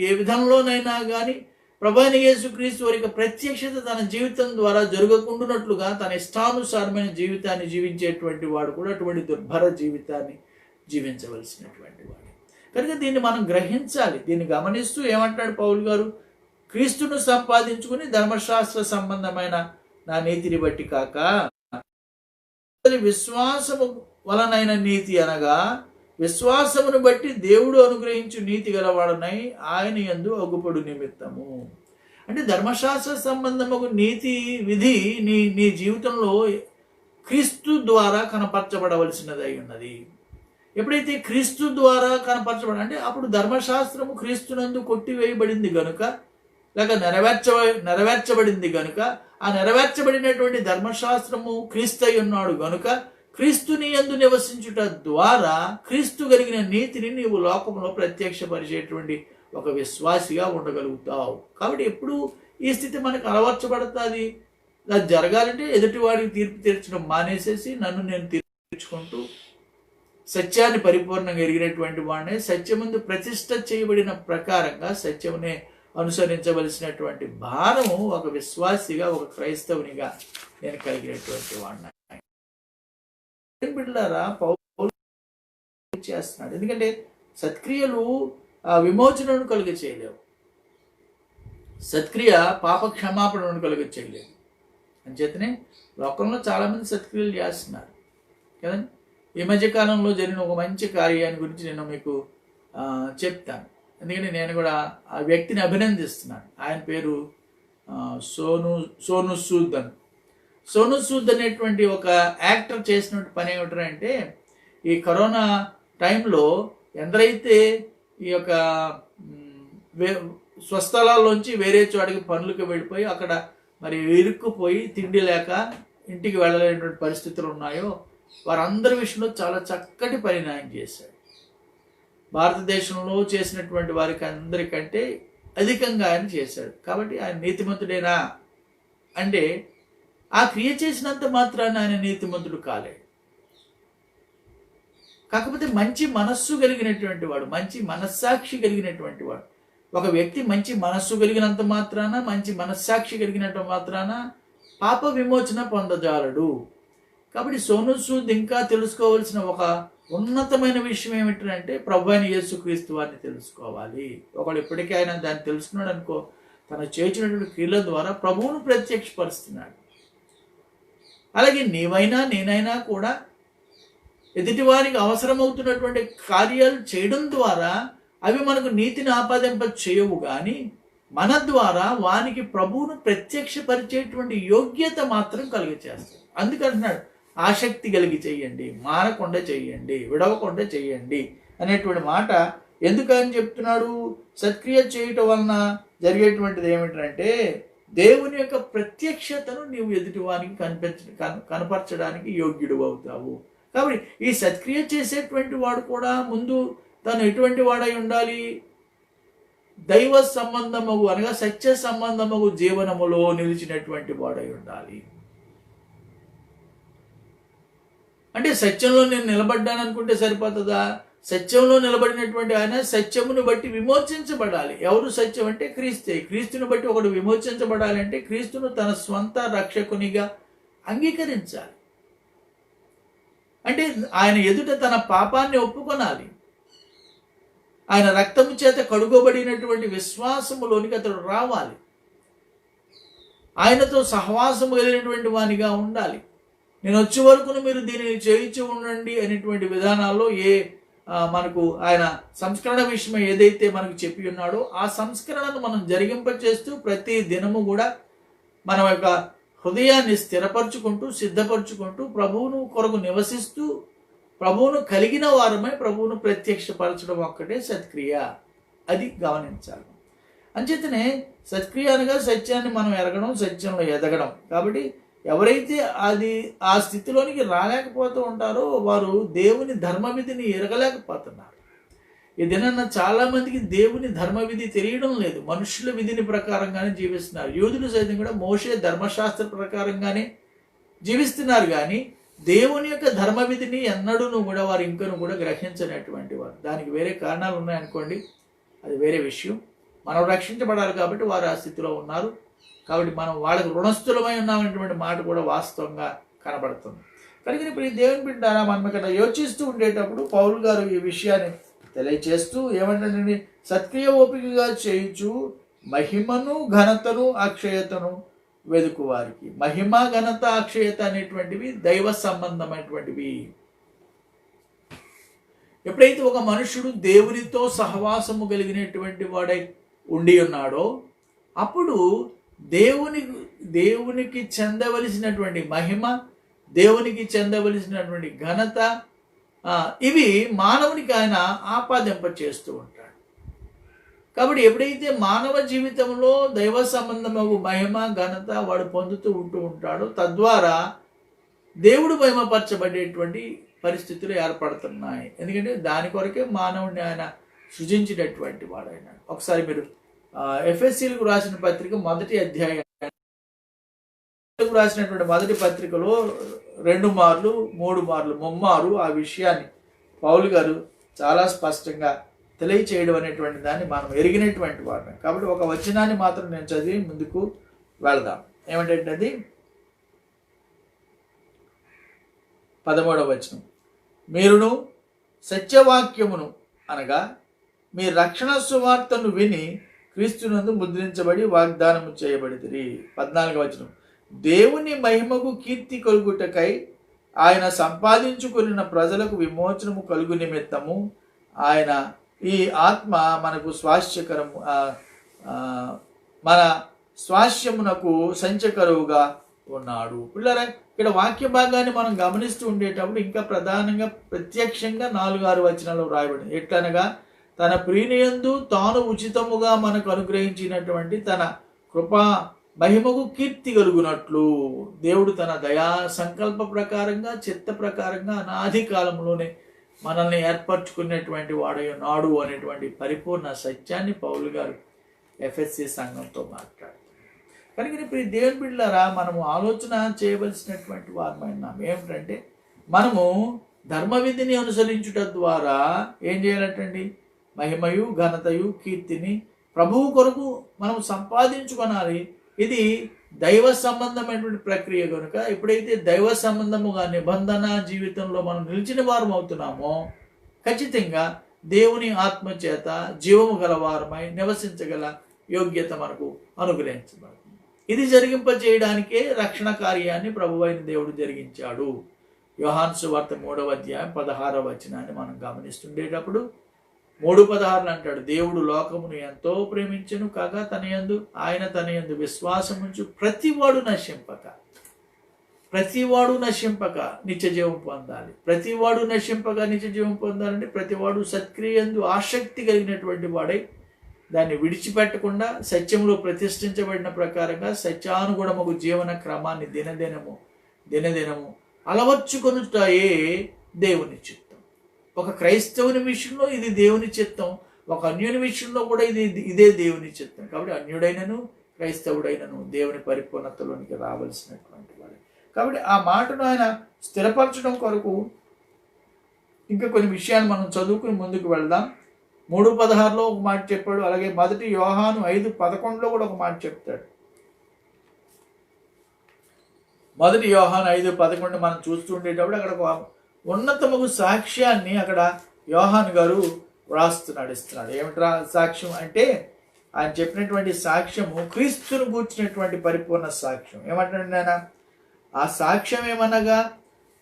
ఏ విధంలోనైనా కానీ ప్రభువైన యేసుక్రీస్తు వారి ప్రత్యక్షత తన జీవితం ద్వారా జరగకుండానట్లుగా తన ఇష్టానుసారమైన జీవితాన్ని జీవించేటువంటి వాడు కూడా అటువంటి దుర్భర జీవితాన్ని జీవించవలసినటువంటి వాడు. కనుక దీన్ని మనం గ్రహించాలి. దీన్ని గమనిస్తూ ఏమంటాడు పౌలు గారు? క్రీస్తును సంపాదించుకుని ధర్మశాస్త్ర సంబంధమైన నా నీతిని బట్టి కాక విశ్వాసము వలనైన నీతి అనగా విశ్వాసమును బట్టి దేవుడు అనుగ్రహించు నీతి గలవాడనై ఆయన యందు అగుపడు నిమిత్తము. అంటే ధర్మశాస్త్ర సంబంధము నీతి విధి నీ జీవితంలో క్రీస్తు ద్వారా కనపరచబడవలసినదై ఉన్నది. ఎప్పుడైతే క్రీస్తు ద్వారా అంటే అప్పుడు ధర్మశాస్త్రము క్రీస్తునందు కొట్టివేయబడింది గనుక, లేక నెరవేర్చబడింది గనుక, ఆ నెరవేర్చబడినటువంటి ధర్మశాస్త్రము క్రీస్తు అయి ఉన్నాడు గనుక క్రీస్తుని యందు నివసించుట ద్వారా క్రీస్తు కలిగిన నీతిని నీవు లోకంలో ప్రత్యక్షపరిచేటువంటి ఒక విశ్వాసిగా ఉండగలుగుతావు. కాబట్టి ఎప్పుడు ఈ స్థితి మనకు అలవర్చబడుతుంది. అది జరగాలంటే ఎదుటివాడికి తీర్పు తీర్చడం మానేసేసి నన్ను నేను తీర్చుకుంటూ సత్యాన్ని పరిపూర్ణంగా ఎరిగినటువంటి వాడినే సత్యముందు ప్రతిష్ఠ చేయబడిన ప్రకారంగా సత్యమునే అనుసరించవలసినటువంటి భారము ఒక విశ్వాసిగా, ఒక క్రైస్తవునిగా నేను కలిగినటువంటి వాడిని. బిడ్డలారా, పౌలు చేస్తున్నాడు. ఎందుకంటే సత్క్రియలు విమోచనను కలుగ చేయలేవు, సత్క్రియ పాప క్షమాపణను కలుగ చేయలేవు. అంచేతనే లోకంలో చాలామంది సత్క్రియలు చేస్తున్నారు కదండి. ఈ మధ్యకాలంలో జరిగిన ఒక మంచి కార్యాన్ని గురించి నేను మీకు చెప్తాను. ఎందుకంటే నేను కూడా ఆ వ్యక్తిని అభినందిస్తున్నాను. ఆయన పేరు సోను సూద్ అనేటువంటి ఒక యాక్టర్ చేసినటువంటి పని ఏమిటంటే, ఈ కరోనా టైంలో ఎందరైతే ఈ యొక్క స్వస్థలాల్లోంచి వేరే చోటికి పనులకు వెళ్ళిపోయి అక్కడ మరి ఇరుక్కుపోయి తిండి లేక ఇంటికి వెళ్ళలేనటువంటి పరిస్థితులు ఉన్నాయో వారందరి విషయంలో చాలా చక్కటి పరిణామం చేశాడు. భారతదేశంలో చేసినటువంటి వారికి అందరికంటే అధికంగా ఆయన చేశాడు. కాబట్టి ఆయన నీతిమంతుడేనా అంటే ఆ క్రియ చేసినంత మాత్రాన ఆయన నీతిమంతుడు కాలేడు. కాకపోతే మంచి మనస్సు కలిగినటువంటి వాడు, మంచి మనస్సాక్షి కలిగినటువంటి వాడు. ఒక వ్యక్తి మంచి మనస్సు కలిగినంత మాత్రాన, మంచి మనస్సాక్షి కలిగినంత మాత్రాన పాప విమోచన పొందజాలడు. కాబట్టి సోను సూద్ ఇంకా తెలుసుకోవాల్సిన ఒక ఉన్నతమైన విషయం ఏమిటంటే ప్రభువైన యేసుక్రీస్తు వారిని తెలుసుకోవాలి. ఒకడు ఎప్పటికీ ఆయన దాన్ని తెలుసుకున్నాడు అనుకో, తను చేసినటువంటి క్రియల ద్వారా ప్రభువును ప్రత్యక్షపరుస్తున్నాడు. అలాగే నీవైనా నేనైనా కూడా ఎదుటివారికి అవసరమవుతున్నటువంటి కార్యాలు చేయడం ద్వారా అవి మనకు నీతిని ఆపాదింప చేయవు, కానీ మన ద్వారా వానికి ప్రభువును ప్రత్యక్షపరిచేటువంటి యోగ్యత మాత్రం కలిగచేస్తాయి. అందుకంటున్నాడు, ఆసక్తి కలిగి చెయ్యండి, మానకుండా చెయ్యండి, విడవకుండా చెయ్యండి అనేటువంటి మాట ఎందుకని చెప్తున్నాడు? సత్క్రియ చేయటం వలన జరిగేటువంటిది ఏమిటంటే దేవుని యొక్క ప్రత్యక్షతను నీవు ఎదుటివానికి కనపరచడానికి యోగ్యుడు అవుతావు. కాబట్టి ఈ సత్క్రియ చేసేటువంటి వాడు కూడా ముందు తను ఎటువంటి వాడై ఉండాలి? దైవ సంబంధము అనగా సత్య సంబంధము జీవనములో నిలిచినటువంటి వాడై ఉండాలి. అంటే సత్యంలో నేను నిలబడ్డాను అనుకుంటే సరిపోతుందా? సత్యంలో నిలబడినటువంటి ఆయన సత్యమును బట్టి విమోచించబడాలి. ఎవరు సత్యం అంటే క్రీస్తే. క్రీస్తుని బట్టి ఒకడు విమోచించబడాలి అంటే క్రీస్తును తన స్వంత రక్షకునిగా అంగీకరించాలి. అంటే ఆయన ఎదుట తన పాపాన్ని ఒప్పుకొనాలి. ఆయన రక్తము చేత కడుగబడినటువంటి విశ్వాసములోనికి అతడు రావాలి. ఆయనతో సహవాసము కలిగినటువంటి వానిగా ఉండాలి. నేను వచ్చే వరకును మీరు దీనిని చేయించి ఉండండి అనేటువంటి విధానాల్లో మనకు ఆయన సంస్కరణ విషయమై ఏదైతే మనకు చెప్పి ఉన్నాడో ఆ సంస్కరణను మనం జరిగింపచేస్తూ ప్రతి దినము కూడా మన యొక్క హృదయాన్ని స్థిరపరచుకుంటూ సిద్ధపరచుకుంటూ ప్రభువును కొరకు నివసిస్తూ ప్రభువును కలిగిన వారమై ప్రభువును ప్రత్యక్షపరచడం ఒక్కటే సత్క్రియ. అది గమనించాలి. అంచేతనే సత్క్రియ అనగా సత్యాన్ని మనం ఎరగడం, సత్యంలో ఎదగడం. కాబట్టి ఎవరైతే ఆ స్థితిలోనికి రాలేకపోతూ ఉంటారో వారు దేవుని ధర్మవిధిని ఎరగలేకపోతున్నారు. ఈ దినాన్న చాలా మందికి దేవుని ధర్మవిధి తెలియడం లేదు. మనుషుల విధిని ప్రకారంగానే జీవిస్తున్నారు. యూదులు సైతం కూడా మోషే ధర్మశాస్త్ర ప్రకారంగానే జీవిస్తున్నారు. కానీ దేవుని యొక్క ధర్మవిధిని ఎన్నడూ కూడా వారు ఇంకను కూడా గ్రహించినటువంటి వారు. దానికి వేరే కారణాలు ఉన్నాయనుకోండి, అది వేరే విషయం. మనం రక్షించబడాలి కాబట్టి వారు ఆ స్థితిలో ఉన్నారు. కాబట్టి మనం వాళ్ళకి రుణస్థులమై ఉన్నామనేటువంటి మాట కూడా వాస్తవంగా కనబడుతుంది. కనుక ఇప్పుడు ఈ దేవుని బిడ్డారా మనం ఇక్కడ యోచిస్తూ ఉండేటప్పుడు పౌలు గారు ఈ విషయాన్ని తెలియచేస్తూ ఏమంటే సత్క్రియ ఓపికగా చేయించు మహిమను ఘనతను అక్షయతను వెదుకు వారికి. మహిమ ఘనత అక్షయత అనేటువంటివి దైవ సంబంధమైనటువంటివి. ఎప్పుడైతే ఒక మనుషుడు దేవునితో సహవాసము కలిగినటువంటి వాడై ఉండి ఉన్నాడో అప్పుడు దేవునికి చెందవలసినటువంటి మహిమ, దేవునికి చెందవలసినటువంటి ఘనత ఇవి మానవునికి ఆయన ఆపాదింప చేస్తూ ఉంటాడు. కాబట్టి ఎప్పుడైతే మానవ జీవితంలో దైవ సంబంధము మహిమ ఘనత వాడు పొందుతూ ఉంటాడో తద్వారా దేవుడు మహిమపరచబడేటువంటి పరిస్థితులు ఏర్పడుతున్నాయి. ఎందుకంటే దాని కొరకే మానవుడిని ఆయన సృజించినటువంటి వాడు ఆయన. ఒకసారి మీరు ఎఫెసీలకు రాసిన పత్రిక మొదటి అధ్యాయం రాసినటువంటి మొదటి పత్రికలో 2 మార్లు 3 మార్లు ముమ్మారు ఆ విషయాన్ని పౌలు గారు చాలా స్పష్టంగా తెలియచేయడం అనేటువంటి దాన్ని మనం ఎరిగినటువంటి వాడు. కాబట్టి ఒక వచనాన్ని మాత్రం నేను చదివి ముందుకు వెళదాం. ఏమంటే అది 13వ వచనం. మీరును సత్యవాక్యమును అనగా మీ రక్షణ సువార్తను విని క్రీస్తునందు ముద్రించబడి వాగ్దానము చేయబడితిరి. 14వ వచనం. దేవుని మహిమకు కీర్తి కలుగుటకై ఆయన సంపాదించుకున్న ప్రజలకు విమోచనము కలుగు నిమిత్తము ఆయన ఈ ఆత్మ మనకు స్వాస్థ్యకరము మన స్వాస్థ్యమునకు సంచకరువుగా ఉన్నాడు. పిల్లరా ఇక్కడ వాక్య భాగాన్ని మనం గమనిస్తూ ఉండేటప్పుడు ఇంకా ప్రధానంగా ప్రత్యక్షంగా 4-6 వచనాలు రాయబడింది. ఎట్లనగా తన ప్రియనియందు తాను ఉచితముగా మనకు అనుగ్రహించినటువంటి తన కృపా మహిమకు కీర్తి కలుగునట్లు దేవుడు తన దయా సంకల్ప ప్రకారంగా చిత్త ప్రకారంగా అనాది కాలంలోనే మనల్ని ఏర్పరచుకునేటువంటి వాడై నాడు అనేటువంటి పరిపూర్ణ సత్యాన్ని పౌలు గారు ఎఫ్ఎస్సి సంఘంతో మాట్లాడుతున్నారు. కనుక ఇప్పుడు ఈ దేవుని బిడ్డలారా మనము ఆలోచన చేయవలసినటువంటి వారమైనాం. ఏమిటంటే మనము ధర్మవిధిని అనుసరించుట ద్వారా ఏం చేయాలంటండి? మహిమయు ఘనతయు కీర్తిని ప్రభువు కొరకు మనం సంపాదించుకోనాలి. ఇది దైవ సంబంధమైనటువంటి ప్రక్రియ కనుక ఎప్పుడైతే దైవ సంబంధముగా నిబంధన జీవితంలో మనం నిలిచిన వారం అవుతున్నామో ఖచ్చితంగా దేవుని ఆత్మ చేత జీవము గల వారమై నివసించగల యోగ్యత మనకు అనుగ్రహించబడుతుంది. ఇది జరిగింపజేయడానికే రక్షణ కార్యాన్ని ప్రభువైన దేవుడు జరిగించాడు. యోహాను సువార్త 3వ అధ్యాయం 16వ వచనాన్ని మనం గమనిస్తుండేటప్పుడు 3:16 అంటాడు, దేవుడు లోకమును ఎంతో ప్రేమించెను కాగా ఆయన తన యందు విశ్వాసముంచు ప్రతివాడు నశింపక ప్రతివాడు నశింపక నిత్యజీవం పొందాలి. ప్రతివాడు నశింపక నిత్యజీవం పొందాలంటే ప్రతివాడు సత్క్రియయందు ఆసక్తి కలిగినటువంటి వాడై దాన్ని విడిచిపెట్టకుండా సత్యంలో ప్రతిష్ఠించబడిన ప్రకారంగా సత్యానుగుణముకు జీవన క్రమాన్ని దినదినము అలవర్చుకొనుటయే దేవుని చిత్తం. ఒక క్రైస్తవుని విషయంలో ఇది దేవుని చిత్తం, ఒక అన్యుని విషయంలో కూడా ఇదే దేవుని చిత్తం. కాబట్టి అన్యుడైనను క్రైస్తవుడైనను దేవుని పరిపూర్ణతలోనికి రావాల్సినటువంటి వాడు. కాబట్టి ఆ మాటను ఆయన స్థిరపరచడం కొరకు ఇంకా కొన్ని విషయాలు మనం చదువుకుని ముందుకు వెళ్దాం. 3:16 ఒక మాట చెప్పాడు. అలాగే 1 యోహాను 5:11 కూడా ఒక మాట చెప్తాడు. 1 యోహాను 5:11 మనం చూస్తూ ఉండేటప్పుడు అక్కడ ఒక ఉన్నతముగు సాక్ష్యాన్ని అక్కడ యోహాను గారు ఇస్తున్నాడు. ఏమిట్రా సాక్ష్యం అంటే ఆయన చెప్పినటువంటి సాక్ష్యము క్రీస్తును గూర్చినటువంటి పరిపూర్ణ సాక్ష్యం. ఏమంటాడు ఆయన? ఆ సాక్ష్యం ఏమనగా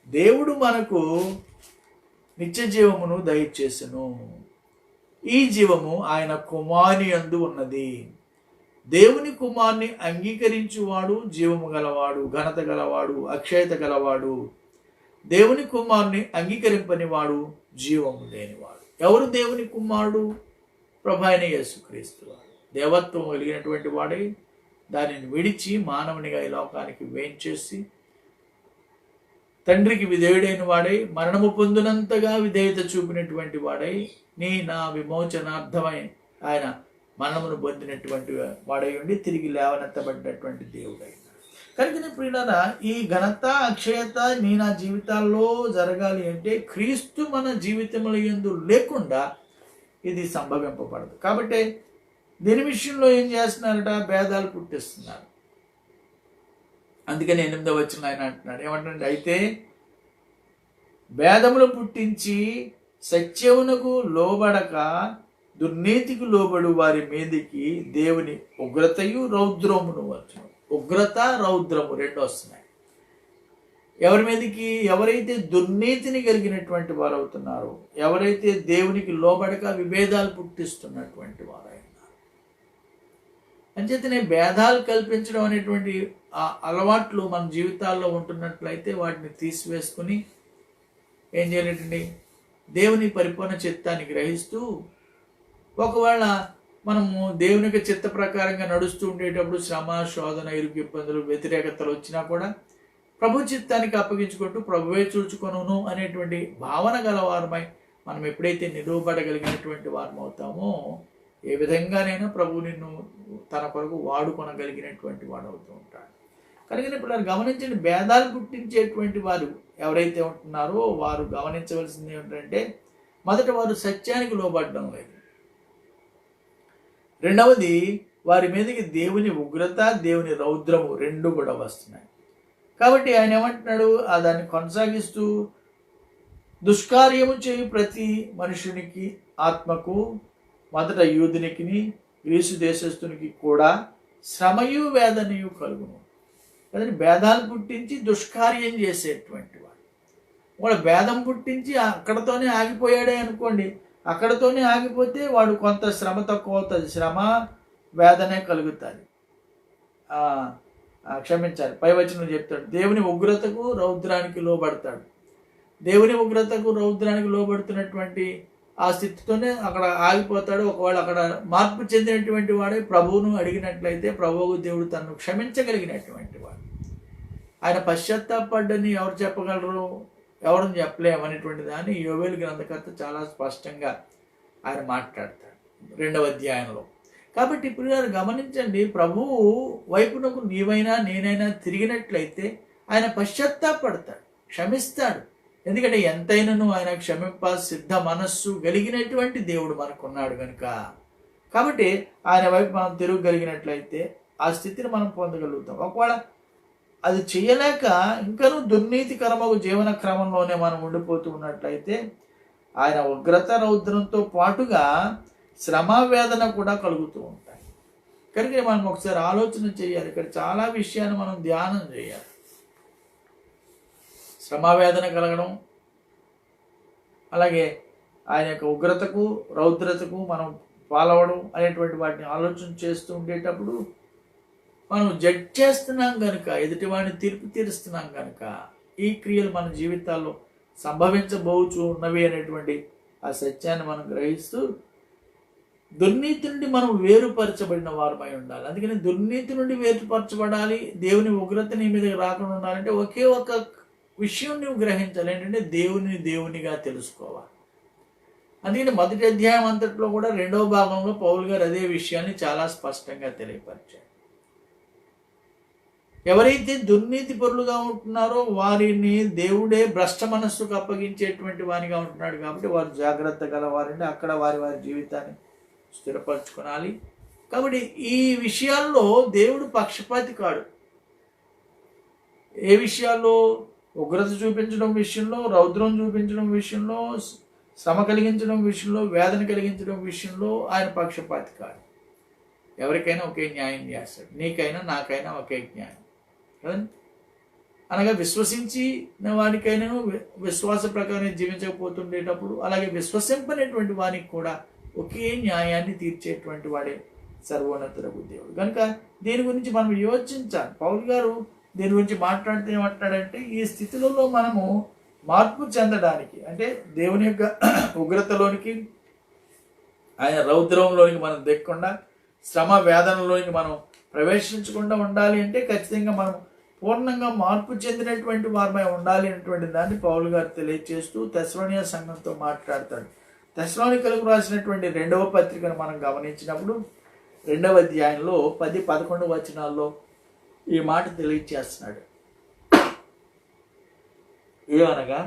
దేవుడు మనకు నిత్య జీవమును దయచేసెను. ఈ జీవము ఆయన కుమారుని యందు ఉన్నది. దేవుని కుమారుని అంగీకరించువాడు జీవము గలవాడు, ఘనత గలవాడు, అక్షయత గలవాడు. దేవుని కుమారుని అంగీకరింపని వాడు జీవము లేనివాడు. ఎవరు దేవుని కుమారుడు? ప్రభు అయిన యేసుక్రీస్తు వాడు. దేవత్వం కలిగినటువంటి వాడై దానిని విడిచి మానవునిగా ఈ లోకానికి వేంచేసి తండ్రికి విధేయుడైన వాడై మరణము పొందినంతగా విధేయత చూపినటువంటి వాడై నా విమోచనార్థమై ఆయన మరణమును పొందినటువంటి వాడై ఉండి తిరిగి లేవనెత్తబడినటువంటి దేవుడై. కనుక ప్రియులారా, ఈ ఘనత అక్షయత నా జీవితాల్లో జరగాలి అంటే క్రీస్తు మన జీవితముల యందు లేకుండా ఇది సంభవింపబడదు. కాబట్టి దీని విషయంలో ఏం చేస్తున్నారట? భేదాలు పుట్టిస్తున్నారు. అందుకని 8వ వచనంలో ఆయన అంటున్నాడు, ఏమంటే అయితే భేదములు పుట్టించి సత్యమునకు లోబడక దుర్నీతికి లోబడు వారి మీదికి దేవుని ఉగ్రతయు రౌద్రమును వచ్చును. ఉగ్రత రౌద్రము రెండు వస్తున్నాయి. ఎవరి మీదకి? ఎవరైతే దుర్నీతిని కలిగినటువంటి వారు అవుతున్నారో, ఎవరైతే దేవునికి లోబడక విభేదాలు పుట్టిస్తున్నటువంటి వారు అయినారు. అంచేతనే భేదాలు కల్పించడం అనేటువంటి ఆ అలవాట్లు మన జీవితాల్లో ఉంటున్నట్లయితే వాటిని తీసివేసుకుని ఏం చేయాలండి? దేవుని పరిపూర్ణ చిత్తాన్ని గ్రహిస్తూ ఒకవేళ మనము దేవుని యొక్క చిత్త ప్రకారంగా నడుస్తూ ఉండేటప్పుడు శ్రమ, శోధన, ఇరుకు, ఇబ్బందులు, వ్యతిరేకతలు వచ్చినా కూడా ప్రభు చిత్తానికి అప్పగించుకుంటూ ప్రభువే చూచుకొనును అనేటువంటి భావన గలవారమై మనం ఎప్పుడైతే నిలువబడగలిగినటువంటి వారం అవుతామో ఏ విధంగానైనా ప్రభు నిన్ను తన కొరకు వాడుకొనగలిగినటువంటి వాడు అవుతూ ఉంటాడు. కనుక ఇప్పుడు గమనించండి, భేదాలు పుట్టించేటువంటి వారు ఎవరైతే ఉంటున్నారో వారు గమనించవలసింది ఏమిటంటే, మొదట వారు సత్యానికి లోబడడం లేదు. రెండవది, వారి మీదకి దేవుని ఉగ్రత, దేవుని రౌద్రము రెండు కూడా వస్తున్నాయి. కాబట్టి ఆయన ఏమంటున్నాడు? దాన్ని కొనసాగిస్తూ దుష్కార్యము చేయు ప్రతి మనుషునికి ఆత్మకు, మొదట యూదునికి గ్రీసు దేశస్థునికి కూడా శ్రమయు వేదనయు కలుగును. కదండి, భేదాలు పుట్టించి దుష్కార్యం చేసేటువంటి వాడు. వాడు భేదం పుట్టించి అక్కడతోనే ఆగిపోయాడే అనుకోండి, అక్కడతోనే ఆగిపోతే వాడు కొంత శ్రమ తక్కువ అవుతుంది, శ్రమ వేదనే కలుగుతుంది. క్షమించాలి, పై వచనం చెప్తాడు, దేవుని ఉగ్రతకు రౌద్రానికి లోబడతాడు. దేవుని ఉగ్రతకు రౌద్రానికి లోబడుతున్నటువంటి ఆ స్థితితోనే అక్కడ ఆగిపోతాడు. ఒకవేళ అక్కడ మార్పు చెందినటువంటి వాడే ప్రభువును అడిగినట్లయితే ప్రభువు దేవుడు తనను క్షమించగలిగినటువంటి వాడు. ఆయన పశ్చాత్తాపడ్డని ఎవరు చెప్పగలరు? ఎవరిని చెప్పలేమనేటువంటి దాన్ని యోవేలు గ్రంథకర్త చాలా స్పష్టంగా ఆయన మాట్లాడతాడు 2వ అధ్యాయంలో. కాబట్టి ఇప్పుడు గమనించండి, ప్రభువు వైపునకు నీవైనా నేనైనా తిరిగినట్లయితే ఆయన పశ్చాత్తాపడతాడు, క్షమిస్తాడు. ఎందుకంటే ఎంతైనాను ఆయన క్షమింప సిద్ధ మనస్సు కలిగినటువంటి దేవుడు మనకున్నాడు కనుక. కాబట్టి ఆయన వైపు మనం తిరగగలిగినట్లయితే ఆ స్థితిని మనం పొందగలుగుతాం. ఒకవేళ అది చేయలేక ఇంకనూ దుర్నీతికరమగు జీవన క్రమంలోనే మనం ఉండిపోతూ ఉన్నట్లయితే ఆయన ఉగ్రత రౌద్రంతో పాటుగా శ్రమ వేదన కూడా కలుగుతూ ఉంటాయి. కనుక మనం ఒకసారి ఆలోచన చేయాలి. ఇక్కడ చాలా విషయాన్ని మనం ధ్యానం చేయాలి. శ్రమవేదన కలగడం, అలాగే ఆయన యొక్క ఉగ్రతకు రౌద్రతకు మనం పాలవడం అనేటువంటి వాటిని ఆలోచన చేస్తూ ఉండేటప్పుడు మనం జడ్జ్ చేస్తున్నాం కనుక, ఎదుటివాడిని తీర్పు తీరుస్తున్నాం కనుక ఈ క్రియలు మన జీవితాల్లో సంభవించబోచు ఉన్నవి అనేటువంటి ఆ సత్యాన్ని మనం గ్రహిస్తూ దుర్నీతి నుండి మనం వేరుపరచబడిన వారమై ఉండాలి. అందుకని దుర్నీతి నుండి వేరుపరచబడాలి, దేవుని ఉగ్రత నీ మీద రాకుండా ఉండాలంటే ఒకే ఒక విషయం నువ్వు గ్రహించాలి, ఏంటంటే దేవునిగా తెలుసుకోవాలి. అందుకని మొదటి అధ్యాయం అంతట్లో కూడా 2వ భాగంలో పౌలు గారు అదే విషయాన్ని చాలా స్పష్టంగా తెలియపరిచారు. ఎవరైతే దుర్నీతి పరులుగా ఉంటున్నారో వారిని దేవుడే భ్రష్ట మనస్సుకు అప్పగించేటువంటి వారిగా ఉంటున్నాడు. కాబట్టి వారు జాగ్రత్త గల వారిని అక్కడ వారి జీవితాన్ని స్థిరపరచుకోవాలి. కాబట్టి ఈ విషయాల్లో దేవుడు పక్షపాతి కాడు. ఏ విషయాల్లో? ఉగ్రత చూపించడం విషయంలో, రౌద్రం చూపించడం విషయంలో, శ్రమ కలిగించడం విషయంలో, వేదన కలిగించడం విషయంలో ఆయన పక్షపాతి కాదు. ఎవరికైనా ఒకే న్యాయం చేస్తాడు. నీకైనా నాకైనా ఒకే న్యాయం కదండి. అనగా విశ్వసించిన వాడికైనా విశ్వాస ప్రకారం జీవించకపోతుండేటప్పుడు, అలాగే విశ్వసింపనేటువంటి వానికి కూడా ఒకే న్యాయాన్ని తీర్చేటువంటి వాడే సర్వోన్నతుడగు దేవుడు. కనుక దీని గురించి మనం యోచించాలి. పౌలు గారు దీని గురించి మాట్లాడితే ఏమంటాడంటే, ఈ స్థితులలో మనము మార్పు చెందడానికి, అంటే దేవుని యొక్క ఉగ్రతలోనికి, ఆయన రౌద్రంలోనికి మనం దిక్కకుండా, శ్రమ వేదనలోనికి మనం ప్రవేశించకుండా ఉండాలి అంటే ఖచ్చితంగా మనం పూర్ణంగా మార్పు చెందినటువంటి వారమై ఉండాలి అనేటువంటి దాన్ని పౌలు గారు తెలియజేస్తూ తెస్సలోనియ సంఘంతో మాట్లాడతాడు. తెస్సలోనికలకు రాసినటువంటి 2వ పత్రికను మనం గమనించినప్పుడు 2వ అధ్యాయంలో 10-11 వచనాల్లో ఈ మాట తెలియజేస్తున్నాడు. ఏమనగా,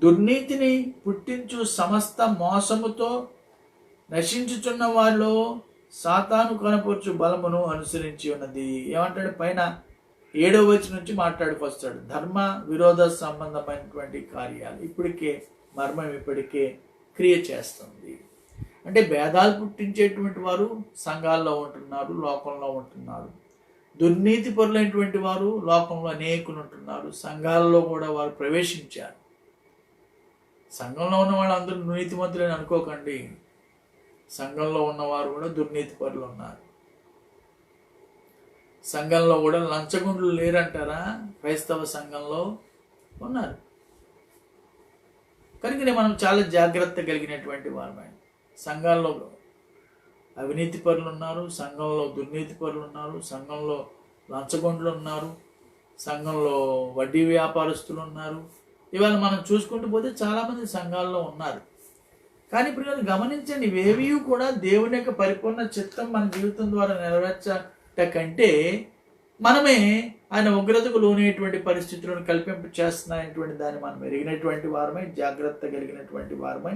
దుర్నీతిని పుట్టించు సమస్త మోసముతో నశించుచున్న వాళ్ళు సాతాను కనపరచు బలమును అనుసరించి ఉన్నది. ఏమంటాడు? పైన 7వ వచనం నుంచి మాట్లాడుకొస్తాడు. ధర్మ విరోధ సంబంధమైనటువంటి కార్యాలు ఇప్పటికే మర్మం ఇప్పటికే క్రియ చేస్తుంది. అంటే భేదాలు పుట్టించేటువంటి వారు సంఘాల్లో ఉంటున్నారు, లోకంలో ఉంటున్నారు. దుర్నీతి పరులైనటువంటి వారు లోకంలో అనేకులు ఉంటున్నారు. సంఘాలలో కూడా వారు ప్రవేశించారు. సంఘంలో ఉన్న వాళ్ళందరూ నీతిమంతులని అనుకోకండి. సంఘంలో ఉన్నవారు కూడా దుర్నీతి పరులు ఉన్నారు. సంఘంలో కూడా లంచగొండ్లు లేరంటారా? క్రైస్తవ సంఘంలో ఉన్నారు. కనుకనే మనం చాలా జాగ్రత్త కలిగినటువంటి వారమే. సంఘాల్లో అవినీతి పరులు ఉన్నారు, సంఘంలో దుర్నీతి పరులు ఉన్నారు, సంఘంలో లంచగొండ్లు ఉన్నారు, సంఘంలో వడ్డీ వ్యాపారస్తులు ఉన్నారు. ఇవాళ మనం చూసుకుంటూ పోతే చాలామంది సంఘాల్లో ఉన్నారు. కానీ ఇప్పుడు గమనించండి, ఇవేవి కూడా దేవుని యొక్క పరిపూర్ణ చిత్తం మన జీవితం ద్వారా నెరవేర్చట కంటే మనమే ఆయన ఉగ్రతకు లోనేటువంటి పరిస్థితులను కల్పింప చేస్తున్నాయటువంటి దాన్ని మనం ఎరిగినటువంటి వారమై, జాగ్రత్త కలిగినటువంటి వారమై,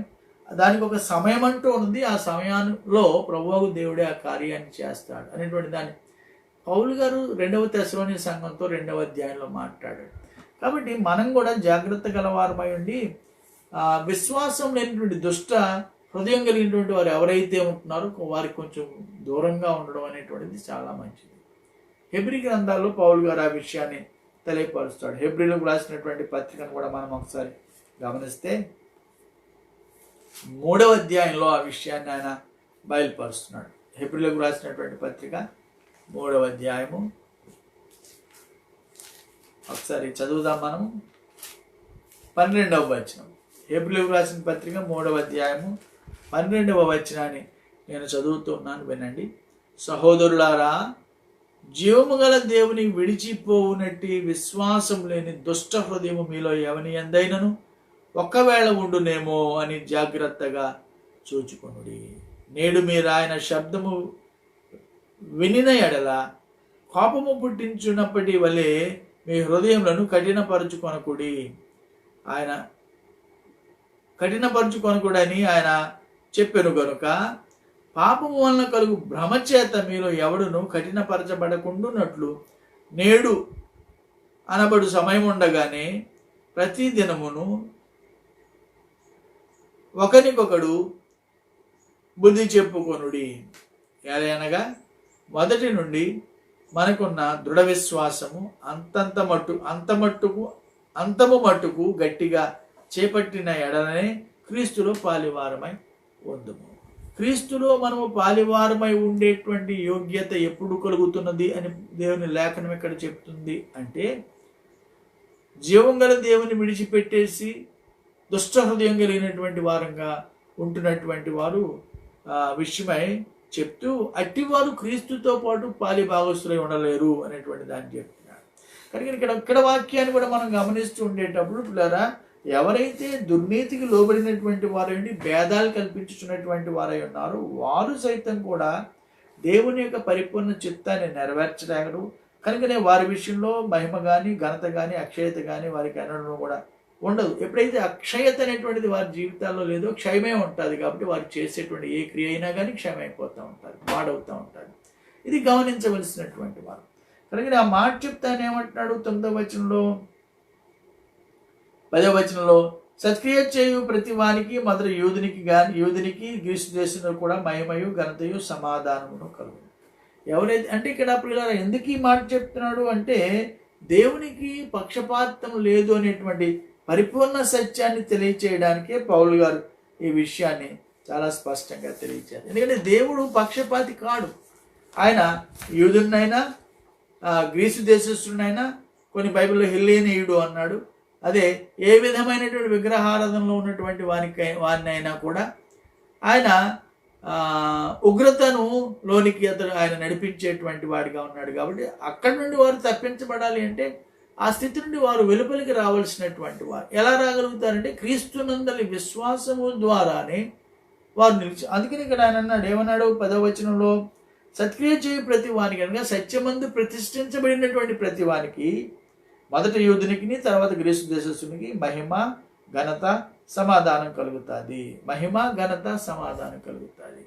దానికి ఒక సమయం అంటూ ఉంది. ఆ సమయంలో ప్రభువు దేవుడే ఆ కార్యాన్ని చేస్తాడు అనేటువంటి దాన్ని పౌలు గారు 2వ తెస్సలోనియ సంఘంతో 2వ అధ్యాయంలో మాట్లాడాడు. కాబట్టి మనం కూడా జాగ్రత్త గలవారమై ఉండి విశ్వాసం లేనటువంటి దుష్ట హృదయం కలిగినటువంటి వారు ఎవరైతే ఉంటున్నారో వారికి కొంచెం దూరంగా ఉండడం అనేటువంటిది చాలా మంచిది. హెబ్రీ గ్రంథాల్లో పౌలు గారు ఆ విషయాన్ని తెలియపరుస్తాడు. హెబ్రీలకు రాసినటువంటి పత్రికను కూడా మనం ఒకసారి గమనిస్తే 3వ అధ్యాయంలో ఆ విషయాన్ని ఆయన బయలుపరుస్తున్నాడు. హెబ్రీలకు రాసినటువంటి పత్రిక 3వ అధ్యాయము ఒకసారి చదువుదాం మనం. 12వ వచనం. హెబ్రీలకు రాసిన పత్రిక 3వ అధ్యాయము 12వ వచనాన్ని నేను చదువుతున్నాను, వినండి. సహోదరులారా, జీవము గల దేవుని విడిచిపోవునట్టి విశ్వాసం లేని దుష్ట హృదయము మీలో ఎవని ఎందైనను ఒక్కవేళ ఉండునేమో అని జాగ్రత్తగా చూచుకొనుడి. నేడు మీరు ఆయన శబ్దము వినిన ఎడల కోపము పుట్టించున్నప్పటి వలె మీ హృదయములను కఠినపరుచుకొనకుడి. ఆయన కఠినపరుచుకొనకుడని ఆయన చెప్పెను గనుక పాపము వలన కలుగు భ్రమచేత మీలో ఎవడును కఠినపరచబడకుండునట్లు నేడు అనబడు సమయం ఉండగానే ప్రతి దినమును ఒకరికొకడు బుద్ధి చెప్పుకొనుడి. అనగా మొదటి నుండి మనకున్న దృఢ విశ్వాసము అంతము మట్టుకు గట్టిగా చేపట్టిన ఎడలనే క్రీస్తులో పాలివారమై ఉందుము. క్రీస్తులో మనము పాలివారమై ఉండేటువంటి యోగ్యత ఎప్పుడు కలుగుతున్నది అని దేవుని లేఖనం ఎక్కడ చెప్తుంది అంటే, జీవం గల దేవుని విడిచిపెట్టేసి దుష్ట హృదయం కలిగినటువంటి వారంగా ఉంటున్నటువంటి వారు విషయమై చెప్తూ, అట్టివారు క్రీస్తుతో పాటు పాలి భాగస్తులై ఉండలేరు అనేటువంటి దాన్ని చెప్తున్నాడు. కనుక ఇక్కడ వాక్యాన్ని కూడా మనం గమనిస్తూ ఉండేటప్పుడు పిల్లరా, ఎవరైతే దుర్నీతికి లోబడినటువంటి వారండి, భేదాలు కల్పించుతున్నటువంటి వారై ఉన్నారో వారు సైతం కూడా దేవుని యొక్క పరిపూర్ణ చిత్తాన్ని నెరవేర్చలేగరు. కనుకనే వారి విషయంలో మహిమ కానీ, ఘనత కానీ, అక్షయత కానీ వారికి అనడం కూడా ఉండదు. ఎప్పుడైతే అక్షయత అనేటువంటిది వారి జీవితాల్లో లేదో క్షయమే ఉంటుంది. కాబట్టి వారు చేసేటువంటి ఏ క్రియ అయినా కానీ క్షయమైపోతూ ఉంటారు, పాడవుతూ ఉంటారు. ఇది గమనించవలసినటువంటి వారు. కనుక ఆ మాట చెప్తాను ఏమంటున్నాడు 9వ వచనంలో, 10వ వచనంలో, సత్క్రియ చేయు ప్రతి వానికి మొదటి యూదునికి గ్రీసు దేశంలో కూడా మహిమయు ఘనతయు సమాధానమును కలుగు. ఎవరైతే అంటే ఇక్కడ పిల్లలు ఎందుకు ఈ మాట చెప్తున్నాడు అంటే, దేవునికి పక్షపాతం లేదు అనేటువంటి పరిపూర్ణ సత్యాన్ని తెలియచేయడానికే పౌలు గారు ఈ విషయాన్ని చాలా స్పష్టంగా తెలియచేయాలి. ఎందుకంటే దేవుడు పక్షపాతి కాడు. ఆయన యూదునైనా గ్రీసు దేశస్తునైనా, కొన్ని బైబిల్లో హెల్లేనీయుడు అన్నాడు, అదే ఏ విధమైనటువంటి విగ్రహారాధనలో ఉన్నటువంటి వారినైనా కూడా ఆయన ఉగ్రతను లోనికి ఆయన నడిపించేటువంటి వాడిగా ఉన్నాడు. కాబట్టి అక్కడి నుండి వారు తప్పించబడాలి అంటే ఆ స్థితి నుండి వారు వెలుపలికి రావాల్సినటువంటి వారు ఎలా రాగలుగుతారంటే క్రీస్తునందలి విశ్వాసము ద్వారానే వారు నిలిచి. అందుకని ఇక్కడ ఆయన అన్నాడు, ఏమన్నాడు 10వ వచనంలో, సత్క్రియ చేయు ప్రతి వానికి అనగా సత్యమందు ప్రతిష్ఠించబడినటువంటి ప్రతి వానికి, మొదటి యూదునికి తర్వాత గ్రీసు దేశస్తునికి మహిమ ఘనత సమాధానం కలుగుతుంది. మహిమ ఘనత సమాధానం కలుగుతుంది.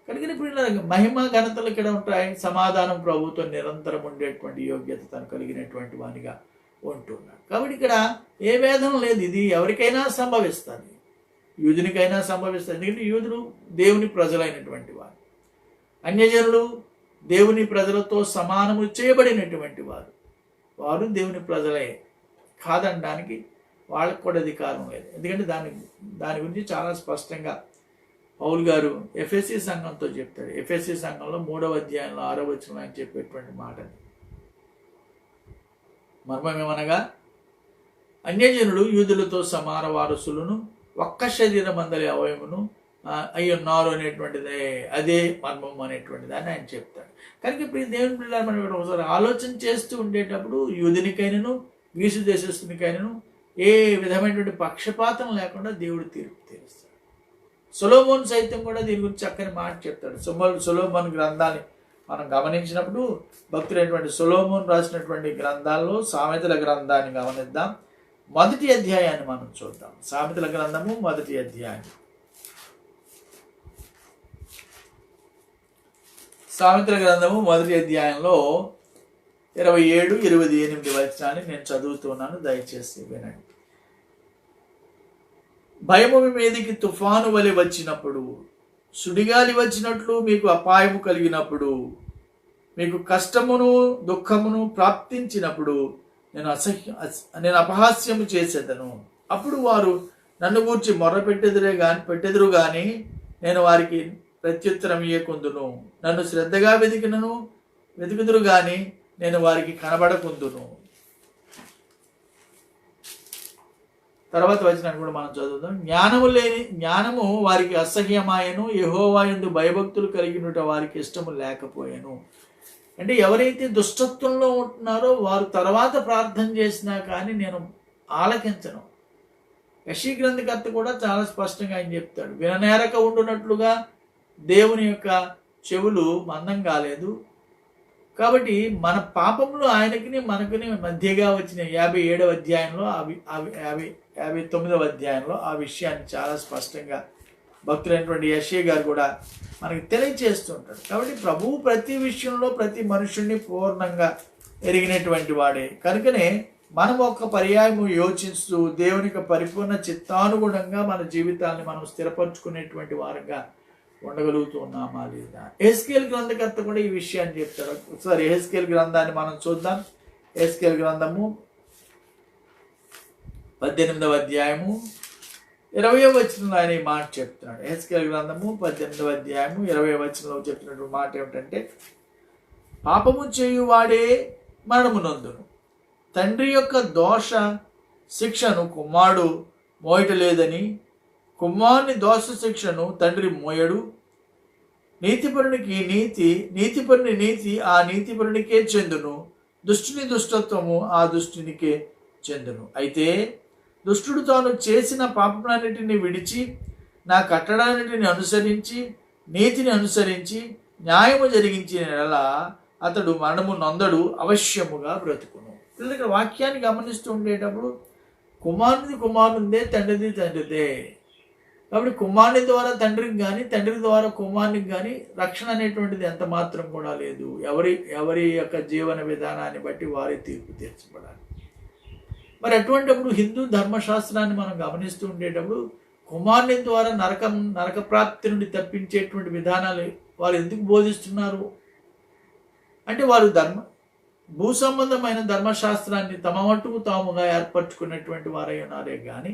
కనుక ఇప్పుడు మహిమ ఘనతలు ఇక్కడ ఉంటాయి. సమాధానం ప్రభుత్వం నిరంతరం ఉండేటువంటి యోగ్యత తను కలిగినటువంటి వానిగా ఉంటున్నాడు. కాబట్టి ఇక్కడ ఏ భేదం లేదు. ఇది ఎవరికైనా సంభవిస్తుంది, యూదునికైనా సంభవిస్తుంది. ఎందుకంటే యూదులు దేవుని ప్రజలైనటువంటి వారు, అన్యజనులు దేవుని ప్రజలతో సమానము చేయబడినటువంటి వారు. వారు దేవుని ప్రజలే కాదనడానికి వాళ్ళకు కూడా అధికారం లేదు. ఎందుకంటే దాని గురించి చాలా స్పష్టంగా పౌలు గారు ఎఫెసీ సంఘంతో చెప్తాడు. ఎఫెసీ సంఘంలో 3వ అధ్యాయంలో 6వ వచనంలో ఆయన చెప్పేటువంటి మాటని, మర్మమేమనగా అన్యజనులు యూదులతో సమాన వారసులను ఒక్క శరీరం అందరి అవయమును అయ్యున్నారు అనేటువంటిదే, అదే మర్మం అనేటువంటిది అని ఆయన చెప్తాడు. కనుక ఇప్పుడు దేవుని పిల్లలు మనం ఇక్కడ ఒకసారి ఆలోచన చేస్తూ ఉండేటప్పుడు యూదునికైనను గ్రీసు దేశస్తునికైనను ఏ విధమైనటువంటి పక్షపాతం లేకుండా దేవుడు తీర్పు తీరుస్తాడు. సొలొమోను సైతం కూడా దీని గురించి చక్కని మాట చెప్తాడు. సొలొమోను గ్రంథాన్ని మనం గమనించినప్పుడు భక్తులైనటువంటి సొలొమోను రాసినటువంటి గ్రంథాల్లో సామెతల గ్రంథాన్ని గమనిద్దాం. 1వ అధ్యాయాన్ని మనం చూద్దాం. సామెతల గ్రంథము 1వ అధ్యాయం. సామెతల గ్రంథము 1వ అధ్యాయంలో 27, 28 వచనాన్ని నేను చదువుతున్నాను, దయచేసి వినండి. భయము మీదికి తుఫాను వలె వచ్చినప్పుడు, సుడిగాలి వచ్చినట్లు మీకు అపాయము కలిగినప్పుడు, మీకు కష్టమును దుఃఖమును ప్రాప్తించినప్పుడు నేను అపహాస్యము చేసేదను. అప్పుడు వారు నన్ను గూర్చి మొర్ర పెట్టెదురు గాని నేను వారికి ప్రత్యుత్తరం ఇయ్యకుందును. నన్ను శ్రద్ధగా వెతుకుదురు గాని నేను వారికి కనబడకుందును. తర్వాత వచనాన్ని కూడా మనం చదువుదాం. జ్ఞానము వారికి అసహ్యమాయను, యెహోవా యందు భయభక్తులు కలిగినట వారికి ఇష్టము లేకపోయాను. అంటే ఎవరైతే దుష్టత్వంలో ఉంటున్నారో వారు తర్వాత ప్రార్థన చేసినా కానీ నేను ఆలకించను. యెషయా గ్రంథకర్త కూడా చాలా స్పష్టంగా ఆయన చెప్తాడు, విననేరక ఉండునట్లుగా దేవుని యొక్క చెవులు మందం కాలేదు. కాబట్టి మన పాపంలో ఆయనకి మనకుని మధ్యగా వచ్చిన 57వ అధ్యాయంలో 59వ అధ్యాయంలో ఆ విషయాన్ని చాలా స్పష్టంగా భక్తులైనటువంటి యెషయా గారు కూడా మనకి తెలియచేస్తుంటాడు. కాబట్టి ప్రభువు ప్రతి విషయంలో ప్రతి మనుషుడిని పూర్ణంగా ఎరిగినటువంటి వాడే. కనుకనే మనం ఒక పర్యాయము యోచిస్తూ దేవునికి పరిపూర్ణ చిత్తానుగుణంగా మన జీవితాన్ని మనం స్థిరపరచుకునేటువంటి వారంగా ఉండగలుగుతున్నామా లేదా. యెహెజ్కేలు గ్రంథకర్త కూడా ఈ విషయాన్ని చెప్తాడు. ఒకసారి యెహెజ్కేలు గ్రంథాన్ని మనం చూద్దాం. యెహెజ్కేలు గ్రంథము 18వ అధ్యాయము 20వ వచనంలో ఆయన ఈ మాట చెప్తున్నాడు. యెహెజ్కేలు గ్రంథము 18వ అధ్యాయము 20వ వచనంలో చెప్తున్నటువంటి మాట ఏమిటంటే, పాపము చేయువాడే మరణము నొందును, తండ్రి యొక్క దోష శిక్షను కుమారుడు మోయటలేదని, కుమారుని దోష శిక్షను తండ్రి మోయడు. నీతిపరునికి నీతిపరుని నీతి ఆ నీతిపరునికే చెందును, దుష్టుని దుష్టత్వము ఆ దుష్టునికే చెందును. అయితే దుష్టుడు తాను చేసిన పాపములన్నిటిని విడిచి నా కట్టడాన్నిటిని అనుసరించి నీతిని అనుసరించి న్యాయము జరిగించిన నెల అతడు మరణము నొందడు, అవశ్యముగా బ్రతుకును. ఇక్కడ వాక్యాన్ని గమనిస్తూ ఉండేటప్పుడు కుమారునిదే, తండ్రిదే. కాబట్టి కుమారుని ద్వారా తండ్రికి కానీ, తండ్రి ద్వారా కుమారునికి కానీ రక్షణ అనేటువంటిది ఎంత మాత్రం కూడా లేదు. ఎవరి యొక్క జీవన విధానాన్ని బట్టి వారి తీర్పు తీర్చబడాలి. మరి అటువంటిప్పుడు హిందూ ధర్మశాస్త్రాన్ని మనం గమనిస్తూ ఉండేటప్పుడు కుమారుని ద్వారా నరక ప్రాప్తి నుండి తప్పించేటువంటి విధానాలు వారు ఎందుకు బోధిస్తున్నారు అంటే, వారు భూ సంబంధమైన ధర్మశాస్త్రాన్ని తమ మట్టుకు తాముగా ఏర్పరచుకున్నటువంటి వారై ఉన్నారే కానీ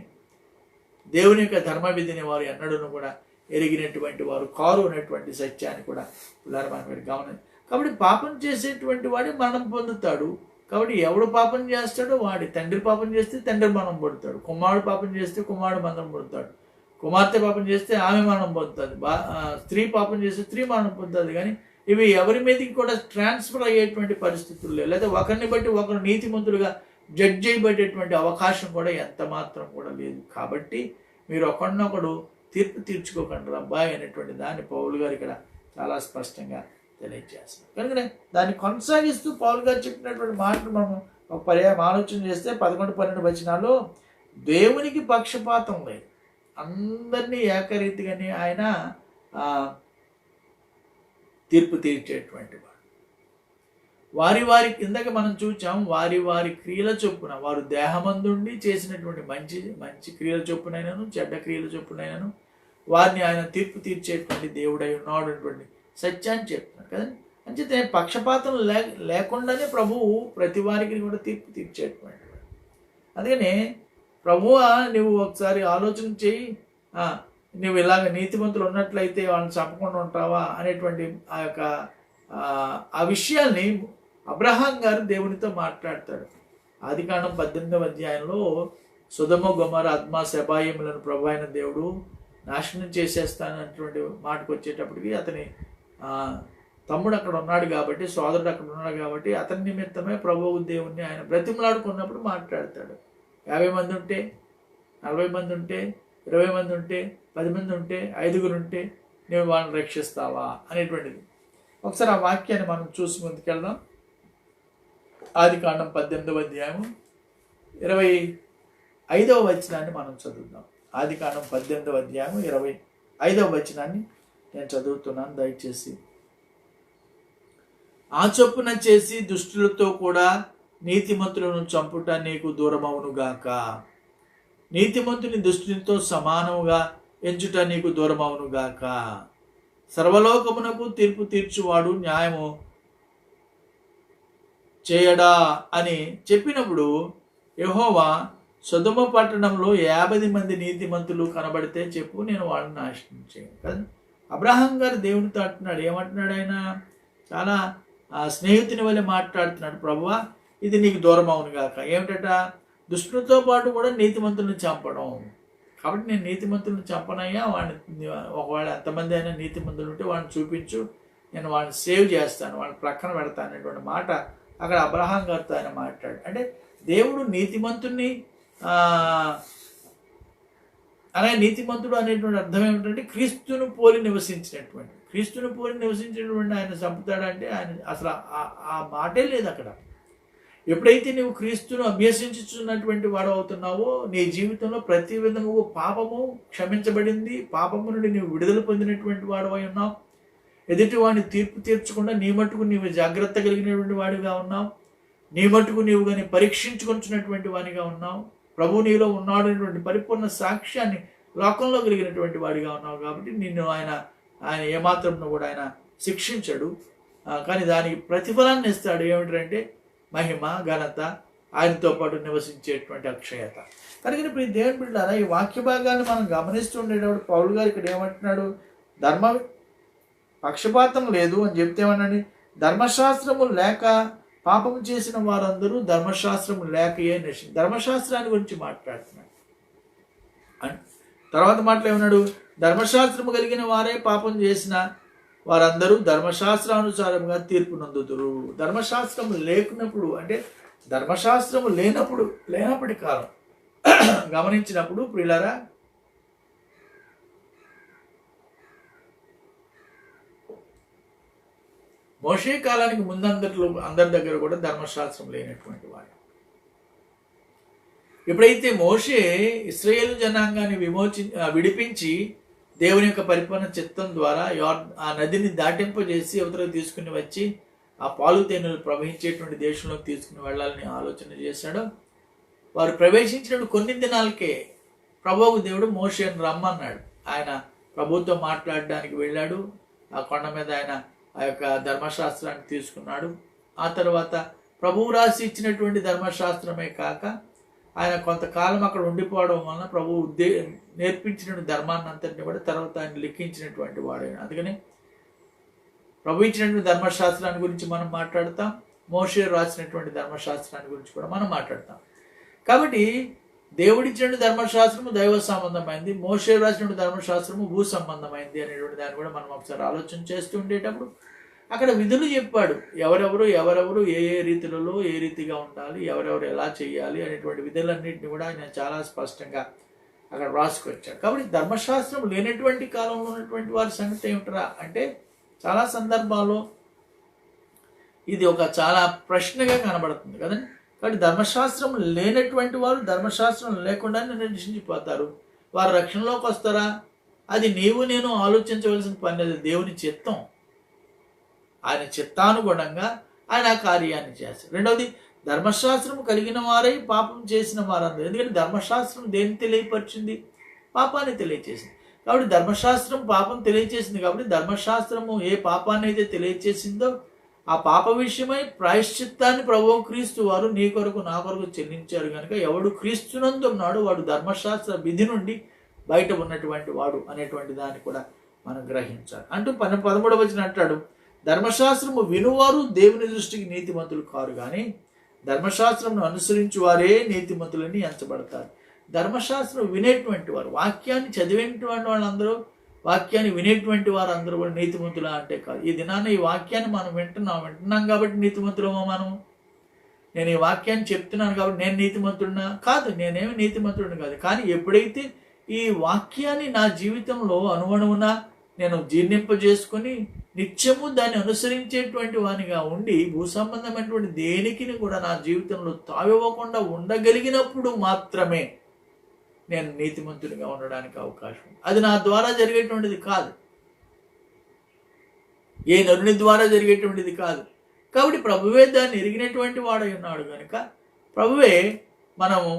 దేవుని యొక్క ధర్మ విధిని వారు ఎన్నడూ కూడా ఎరిగినటువంటి వారు కారు అనేటువంటి సత్యాన్ని కూడా మనం గమనించాలి. కాబట్టి పాపం చేసేటువంటి వాడే మరణం పొందుతాడు. కాబట్టి ఎవడు పాపం చేస్తాడో వాడి, తండ్రి పాపం చేస్తే తండ్రి మరణం పొందుతాడు, కుమారుడు పాపం చేస్తే కుమారుడు మరణం పొందుతాడు, కుమార్తె పాపం చేస్తే ఆమె మరణం పొందుతుంది, స్త్రీ పాపం చేస్తే స్త్రీ మరణం పొందుతుంది. కానీ ఇవి ఎవరి మీదకి కూడా ట్రాన్స్ఫర్ అయ్యేటువంటి పరిస్థితులు లేవు. లేదా ఒకరిని బట్టి ఒకరు నీతిమంతులుగా జడ్జ్ చేయబడేటువంటి అవకాశం కూడా ఎంత మాత్రం కూడా లేదు. కాబట్టి మీరు ఒకరినొకడు తీర్పు తీర్చుకోకండి అబ్బాయి అనేటువంటి దాన్ని పౌలు గారు ఇక్కడ చాలా స్పష్టంగా తెలియజేస్తారు. కనుక దాన్ని కొనసాగిస్తూ పౌలు గారు చెప్పినటువంటి మాటలు మనం ఒక పర్యాయం ఆలోచన చేస్తే 11-12 వచనాల్లో దేవునికి పక్షపాతం లేదు, అందరినీ ఏకరీతిగానే ఆయన తీర్పు తీర్చేటువంటి వాడు. వారి కిందకి మనం చూచాం, వారి క్రియల చొప్పున, వారు దేహమందుండి చేసినటువంటి మంచి క్రియల చొప్పునైనాను చెడ్డ క్రియల చొప్పునైనాను వారిని ఆయన తీర్పు తీర్చేటువంటి దేవుడై ఉన్నాడు అటువంటి సత్యాన్ని చెప్తున్నాడు కదండి. అంచేతే పక్షపాతం లేకుండానే ప్రభువు ప్రతి వారికి కూడా తీర్పు తీర్చేటువంటి వాడు. అందుకని ప్రభువా నువ్వు ఒకసారి ఆలోచన చేయి, నువ్వు ఇలాగ నీతిమంతులు ఉన్నట్లయితే వాళ్ళని చంపకుండా ఉంటావా అనేటువంటి ఆ విషయాల్ని అబ్రహాం గారు దేవునితో మాట్లాడతాడు. ఆదికాండం 18వ అధ్యాయంలో సొదొమ గొమొర్రా అద్మా సెబాయిములను ప్రభు అయిన దేవుడు నాశనం చేసేస్తానటువంటి మాటకు వచ్చేటప్పటికి అతని తమ్ముడు అక్కడ ఉన్నాడు కాబట్టి, సోదరుడు అక్కడ ఉన్నాడు కాబట్టి అతని నిమిత్తమే ప్రభువు దేవుణ్ణి ఆయన బ్రతిమలాడుకున్నప్పుడు మాట్లాడతాడు. 50 మంది ఉంటే, 40 మంది ఉంటే, 20 మంది ఉంటే, 10 మంది ఉంటే, 5 ఉంటే నువ్వు వాళ్ళని రక్షిస్తావా అనేటువంటిది. ఒకసారి ఆ వాక్యాన్ని మనం చూసి ముందుకెళ్దాం. ఆదికాండం 18వ అధ్యాయము 25వ వచనాన్ని మనం చదువుదాం. ఆదికాండం 18వ అధ్యాయము 25వ వచనాన్ని నేను చదువుతున్నాను, దయచేసి. ఆ చొప్పున చేసి దుష్టులతో కూడా నీతిమంతులను చంపుట నీకు దూరమవునుగాక, నీతిమంతుని దుష్టునితో సమానముగా ఎంచుట నీకు దూరమవునుగాక. సర్వలోకమునకు తీర్పు తీర్చువాడు న్యాయము చేయడా అని చెప్పినప్పుడు యెహోవా సొదొమ పట్టణంలో 50 మంది నీతిమంతులు కనబడితే చెప్పు, నేను వాళ్ళని నాశనం చేయను కదా. అబ్రహాం గారు దేవునితో అంటున్నాడు, ఏమంటున్నాడు ఆయన? చాలా స్నేహితుని వల్ల మాట్లాడుతున్నాడు. ప్రభువా ఇది నీకు దూరం అవును గాక. ఏమిటట? దుష్టులతో పాటు కూడా నీతిమంతులను చంపడం. కాబట్టి నేను నీతిమంతులను చంపనయ్యా, వాడిని ఒకవేళ ఎంతమంది అయినా నీతిమంతులు ఉంటే వాడిని చూపించు, నేను వాళ్ళని సేవ్ చేస్తాను, వాళ్ళని ప్రక్కన పెడతాను అనేటువంటి మాట అక్కడ అబ్రహాం గారితో ఆయన మాట్లాడు. అంటే దేవుడు నీతిమంతుని అలాగే నీతిమంతుడు అనేటువంటి అర్థం ఏమిటంటే క్రీస్తును పోలి నివసించినటువంటి ఆయన చంపుతాడంటే ఆయన అసలు ఆ మాటే లేదు అక్కడ. ఎప్పుడైతే నువ్వు క్రీస్తును అభ్యసించుతున్నటువంటి వాడు అవుతున్నావో నీ జీవితంలో ప్రతి విధంగా పాపము క్షమించబడింది, పాపము నుండి నువ్వు విడుదల పొందినటువంటి వాడు అయి ఉన్నావు. ఎదుటి వాడిని తీర్పు తీర్చకుండా నీ మట్టుకు నీవు జాగ్రత్త కలిగినటువంటి వాడిగా ఉన్నావు. నీ మట్టుకు నీవు కానీ పరీక్షించుకొంచున్నటువంటి వాడిగా ఉన్నావు. ప్రభు నీలో ఉన్నాడు అనేటువంటి పరిపూర్ణ సాక్ష్యాన్ని లోకంలో కలిగినటువంటి వాడిగా ఉన్నావు. కాబట్టి నిన్ను ఆయన ఏమాత్రం కూడా ఆయన శిక్షించడు, కానీ దానికి ప్రతిఫలాన్ని ఇస్తాడు. ఏమిటంటే మహిమ, ఘనత, ఆయనతో పాటు నివసించేటువంటి అక్షయత. కనుక ఇప్పుడు దేవుని బిడ్డలారా, ఈ వాక్య భాగాన్ని మనం గమనిస్తూ ఉండేటప్పుడు పౌలు గారు ఇక్కడ ఏమంటున్నాడు? ధర్మ పక్షపాతం లేదు అని చెప్తేమనండి, ధర్మశాస్త్రము లేక పాపం చేసిన వారందరూ ధర్మశాస్త్రము లేకయే నశించి, ధర్మశాస్త్రాన్ని గురించి మాట్లాడుతున్నాడు. తర్వాత మాటలు ఏమన్నాడు? ధర్మశాస్త్రము కలిగిన వారే పాపం చేసిన వారందరూ ధర్మశాస్త్రానుసారంగా తీర్పు నందుతురు. ధర్మశాస్త్రము లేకున్నప్పుడు అంటే ధర్మశాస్త్రము లేనప్పటి కాలం గమనించినప్పుడు ప్రియులారా, మోషే కాలానికి అందరి దగ్గర కూడా ధర్మశాస్త్రం లేనటువంటి వాడు. ఎప్పుడైతే మోషే ఇశ్రాయేలు జనాంగాన్ని విడిపించి దేవుని యొక్క పరిపూర్ణ చిత్తం ద్వారా ఆ నదిని దాటింపజేసి అవతలకు తీసుకుని వచ్చి ఆ పాలు తేనెలు ప్రవహించేటువంటి దేశంలోకి తీసుకుని వెళ్ళాలని ఆలోచన చేశాడు. వారు ప్రవేశించినప్పుడు కొన్ని దినాలకే ప్రభువు దేవుడు మోషేను రమ్మన్నాడు. ఆయన ప్రభుతో మాట్లాడడానికి వెళ్ళాడు. ఆ కొండ మీద ఆయన ఆ యొక్క ధర్మశాస్త్రాన్ని తీసుకున్నాడు. ఆ తర్వాత ప్రభువు రాసి ఇచ్చినటువంటి ధర్మశాస్త్రమే కాక ఆయన కొంతకాలం అక్కడ ఉండిపోవడం వలన ప్రభువు నేర్పించినటువంటి ధర్మాన్ని అంతటిని కూడా తర్వాత ఆయన లిఖించినటువంటి వాడు. అందుకని ప్రభు ఇచ్చినటువంటి ధర్మశాస్త్రాన్ని గురించి మనం మాట్లాడతాం, మోషే రాసినటువంటి ధర్మశాస్త్రాన్ని గురించి కూడా మనం మాట్లాడతాం. కాబట్టి దేవుడిచ్చినటువంటి ధర్మశాస్త్రము దైవ సంబంధమైంది, మోషే రాసినటువంటి ధర్మశాస్త్రము భూ సంబంధమైంది అనేటువంటి దాన్ని కూడా మనం ఒకసారి ఆలోచన చేస్తూ ఉండేటప్పుడు అక్కడ విధులు చెప్పాడు. ఎవరెవరు ఏ రీతిలో ఏ రీతిగా ఉండాలి, ఎవరెవరు ఎలా చేయాలి అనేటువంటి విధులన్నింటినీ కూడా ఆయన చాలా స్పష్టంగా అక్కడ రాసుకొచ్చాడు. కాబట్టి ధర్మశాస్త్రం లేనటువంటి కాలంలో ఉన్నటువంటి వారి సంగతి ఏమిటరా అంటే చాలా సందర్భాల్లో ఇది ఒక చాలా ప్రశ్నగా కనబడుతుంది కదండి. కాబట్టి ధర్మశాస్త్రం లేనటువంటి వారు ధర్మశాస్త్రం లేకుండానే నశించిపోతారు. వారు రక్షణలోకి వస్తారా? అది నీవు నేను ఆలోచించవలసిన పని లేదు. దేవుని చిత్తం, ఆయన చిత్తానుగుణంగా ఆయన ఆ కార్యాన్ని చేస్తారు. రెండవది, ధర్మశాస్త్రం కలిగిన వారై పాపం చేసిన వారందరూ. ఎందుకంటే ధర్మశాస్త్రం దేన్ని తెలియపరిచింది? పాపాన్ని తెలియచేసింది. కాబట్టి ధర్మశాస్త్రం పాపం తెలియచేసింది. కాబట్టి ధర్మశాస్త్రము ఏ పాపాన్ని అయితే తెలియచేసిందో ఆ పాప విషయమై ప్రాయశ్చిత్తాన్ని ప్రభువు క్రీస్తు వారు నీ కొరకు నా కొరకు చెల్లించారు కనుక ఎవడు క్రీస్తునందు ఉన్నాడు వాడు ధర్మశాస్త్ర విధి నుండి బయట ఉన్నటువంటి వాడు అనేటువంటి దాన్ని కూడా మనం గ్రహించాలి. అంటూ 13వ వచనం అంటాడు, ధర్మశాస్త్రము వినువారు దేవుని దృష్టికి నీతిమంతులు కారు కానీ ధర్మశాస్త్రమును అనుసరించు వారే నీతిమంతులని ఎంచబడతారు. ధర్మశాస్త్రం వినేటువంటి వారు, వాక్యాన్ని చదివేటువంటి వాళ్ళందరూ, వాక్యాన్ని వినేటువంటి వారు అందరూ కూడా నీతిమంతులా అంటే కాదు. ఈ దినాన ఈ వాక్యాన్ని మనం వింటున్నాం కాబట్టి నీతిమంతులమో మనం? నేను ఈ వాక్యాన్ని చెప్తున్నాను కాబట్టి నేను నీతిమంతుడినా? కాదు, నేనేమి నీతిమంతుడిని కాదు. కానీ ఎప్పుడైతే ఈ వాక్యాన్ని నా జీవితంలో అనుగుణమున నేను జీర్ణింపజేసుకొని నిత్యము దాన్ని అనుసరించేటువంటి వానిగా ఉండి భూ సంబంధమైనటువంటి దేనికి కూడా నా జీవితంలో తావివ్వకుండా ఉండగలిగినప్పుడు మాత్రమే నేను నీతిమంతుడిగా ఉండడానికి అవకాశం. అది నా ద్వారా జరిగేటువంటిది కాదు, ఏ నరుని ద్వారా జరిగేటువంటిది కాదు. కాబట్టి ప్రభువే దాన్ని ఎరిగినటువంటి వాడై ఉన్నాడు కనుక ప్రభువే మనము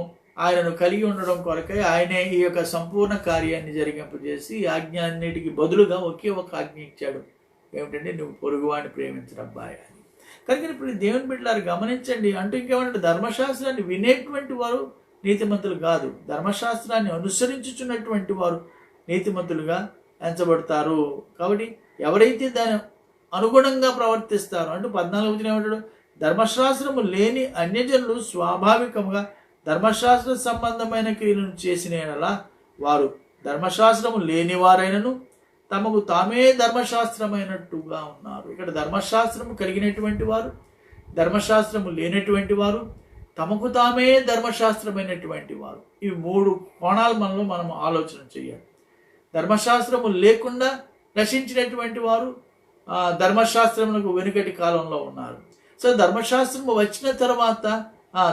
ఆయనను కలిగి ఉండడం కొరకై ఆయనే ఈ యొక్క సంపూర్ణ కార్యాన్ని జరిగింపజేసి ఆజ్ఞ అన్నిటికీ బదులుగా ఒకే ఒక ఆజ్ఞ ఇచ్చాడు. ఏమిటంటే నువ్వు పొరుగువాడిని ప్రేమించడబ్బాయి అని. కనుక ఇప్పుడు దేవుని బిడ్డలారు గమనించండి. అంటూ ఇంకేమంటే ధర్మశాస్త్రాన్ని వినేటువంటి వారు నీతిమంతులు కాదు, ధర్మశాస్త్రాన్ని అనుసరించుచున్నటువంటి వారు నీతిమంతులుగా ఎంచబడతారు. కాబట్టి ఎవరైతే దాని అనుగుణంగా ప్రవర్తిస్తారో, అంటూ 14వ ఏమంటాడు, ధర్మశాస్త్రము లేని అన్యజనులు స్వాభావికంగా ధర్మశాస్త్ర సంబంధమైన క్రియలను చేసిన వారు ధర్మశాస్త్రము లేని వారైనను తమకు తామే ధర్మశాస్త్రమైనట్టుగా ఉన్నారు. ఇక్కడ ధర్మశాస్త్రము కలిగినటువంటి వారు, ధర్మశాస్త్రము లేనటువంటి వారు, తమకు తామే ధర్మశాస్త్రమైనటువంటి వారు. ఇవి 3 కోణాలు మనం ఆలోచన చేయాలి. ధర్మశాస్త్రము లేకుండా నశించినటువంటి వారు ధర్మశాస్త్రములకు వెనుకటి కాలంలో ఉన్నారు. సో ధర్మశాస్త్రము వచ్చిన తర్వాత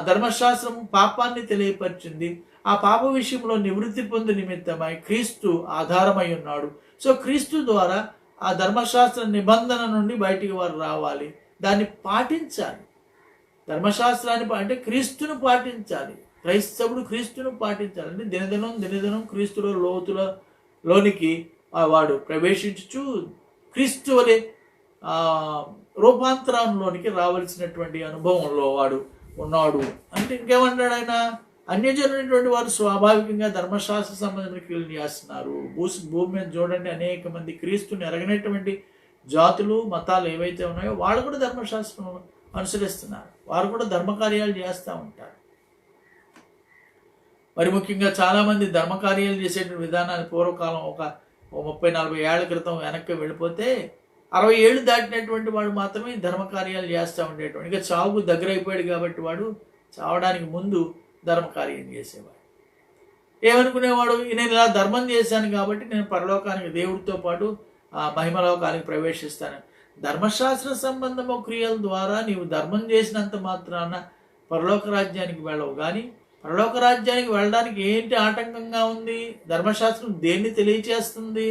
ధర్మశాస్త్రము పాపాన్ని తెలియపరిచింది. ఆ పాప విషయంలో నివృత్తి పొందు నిమిత్తమై క్రీస్తు ఆధారమై ఉన్నాడు. సో క్రీస్తు ద్వారా ఆ ధర్మశాస్త్ర నిబంధన నుండి బయటికి వారు రావాలి, దాన్ని పాటించాలి. ధర్మశాస్త్రాన్ని అంటే క్రీస్తును పాటించాలి. క్రైస్తవుడు క్రీస్తును పాటించాలి. అంటే దినదినం క్రీస్తులో లోనికి వాడు ప్రవేశించుచు క్రీస్తు వలె రూపాంతరంలోనికి రావాల్సినటువంటి అనుభవంలో వాడు ఉన్నాడు అంటే ఇంకేమంటాడు ఆయన? అన్యజనులైనటువంటి వారు స్వాభావికంగా ధర్మశాస్త్ర సంబంధమైన క్రియలు చేస్తున్నారు. భూమి మీద చూడండి, అనేక మంది క్రీస్తుని ఎరగనటువంటి జాతులు మతాలు ఏవైతే ఉన్నాయో వాళ్ళు కూడా ధర్మశాస్త్రం అనుసరిస్తున్నారు. వారు కూడా ధర్మకార్యాలు చేస్తూ ఉంటారు. మరి ముఖ్యంగా చాలామంది ధర్మకార్యాలు చేసేటువంటి విధానాన్ని పూర్వకాలం ఒక 30-40 ఏళ్ల క్రితం వెనక్కి వెళ్ళిపోతే 60 ఏళ్ళు దాటినటువంటి వాడు మాత్రమే ధర్మకార్యాలు చేస్తూ ఉండేటువంటి. ఇక చావుకు దగ్గర అయిపోయాడు కాబట్టి వాడు చావడానికి ముందు ధర్మకార్యం చేసేవాడు. ఏమనుకునేవాడు? నేను ఇలా ధర్మం చేశాను కాబట్టి నేను పరలోకానికి దేవుడితో పాటు మహిమలోకానికి ప్రవేశిస్తాను. ధర్మశాస్త్ర సంబంధము క్రియల ద్వారా నీవు ధర్మం చేసినంత మాత్రాన పరలోక రాజ్యానికి వెళ్ళవు. కానీ పరలోక రాజ్యానికి వెళ్ళడానికి ఏంటి ఆటంకంగా ఉంది? ధర్మశాస్త్రం దేన్ని తెలియచేస్తుంది?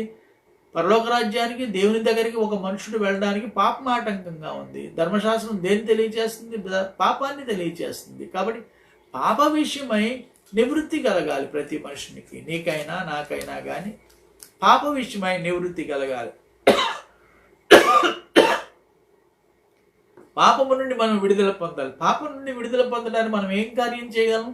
పరలోక రాజ్యానికి, దేవుని దగ్గరికి ఒక మనుషుడు వెళ్ళడానికి పాపం ఆటంకంగా ఉంది. ధర్మశాస్త్రం దేన్ని తెలియచేస్తుంది? పాపాన్ని తెలియచేస్తుంది. కాబట్టి పాప విషయమై నివృత్తి కలగాలి ప్రతి మనుషునికి, నీకైనా నాకైనా కానీ పాప విషయమై నివృత్తి కలగాలి. పాపము నుండి మనం విడుదల పొందాలి. పాపం నుండి విడుదల పొందడానికి మనం ఏం కార్యం చేయగలం?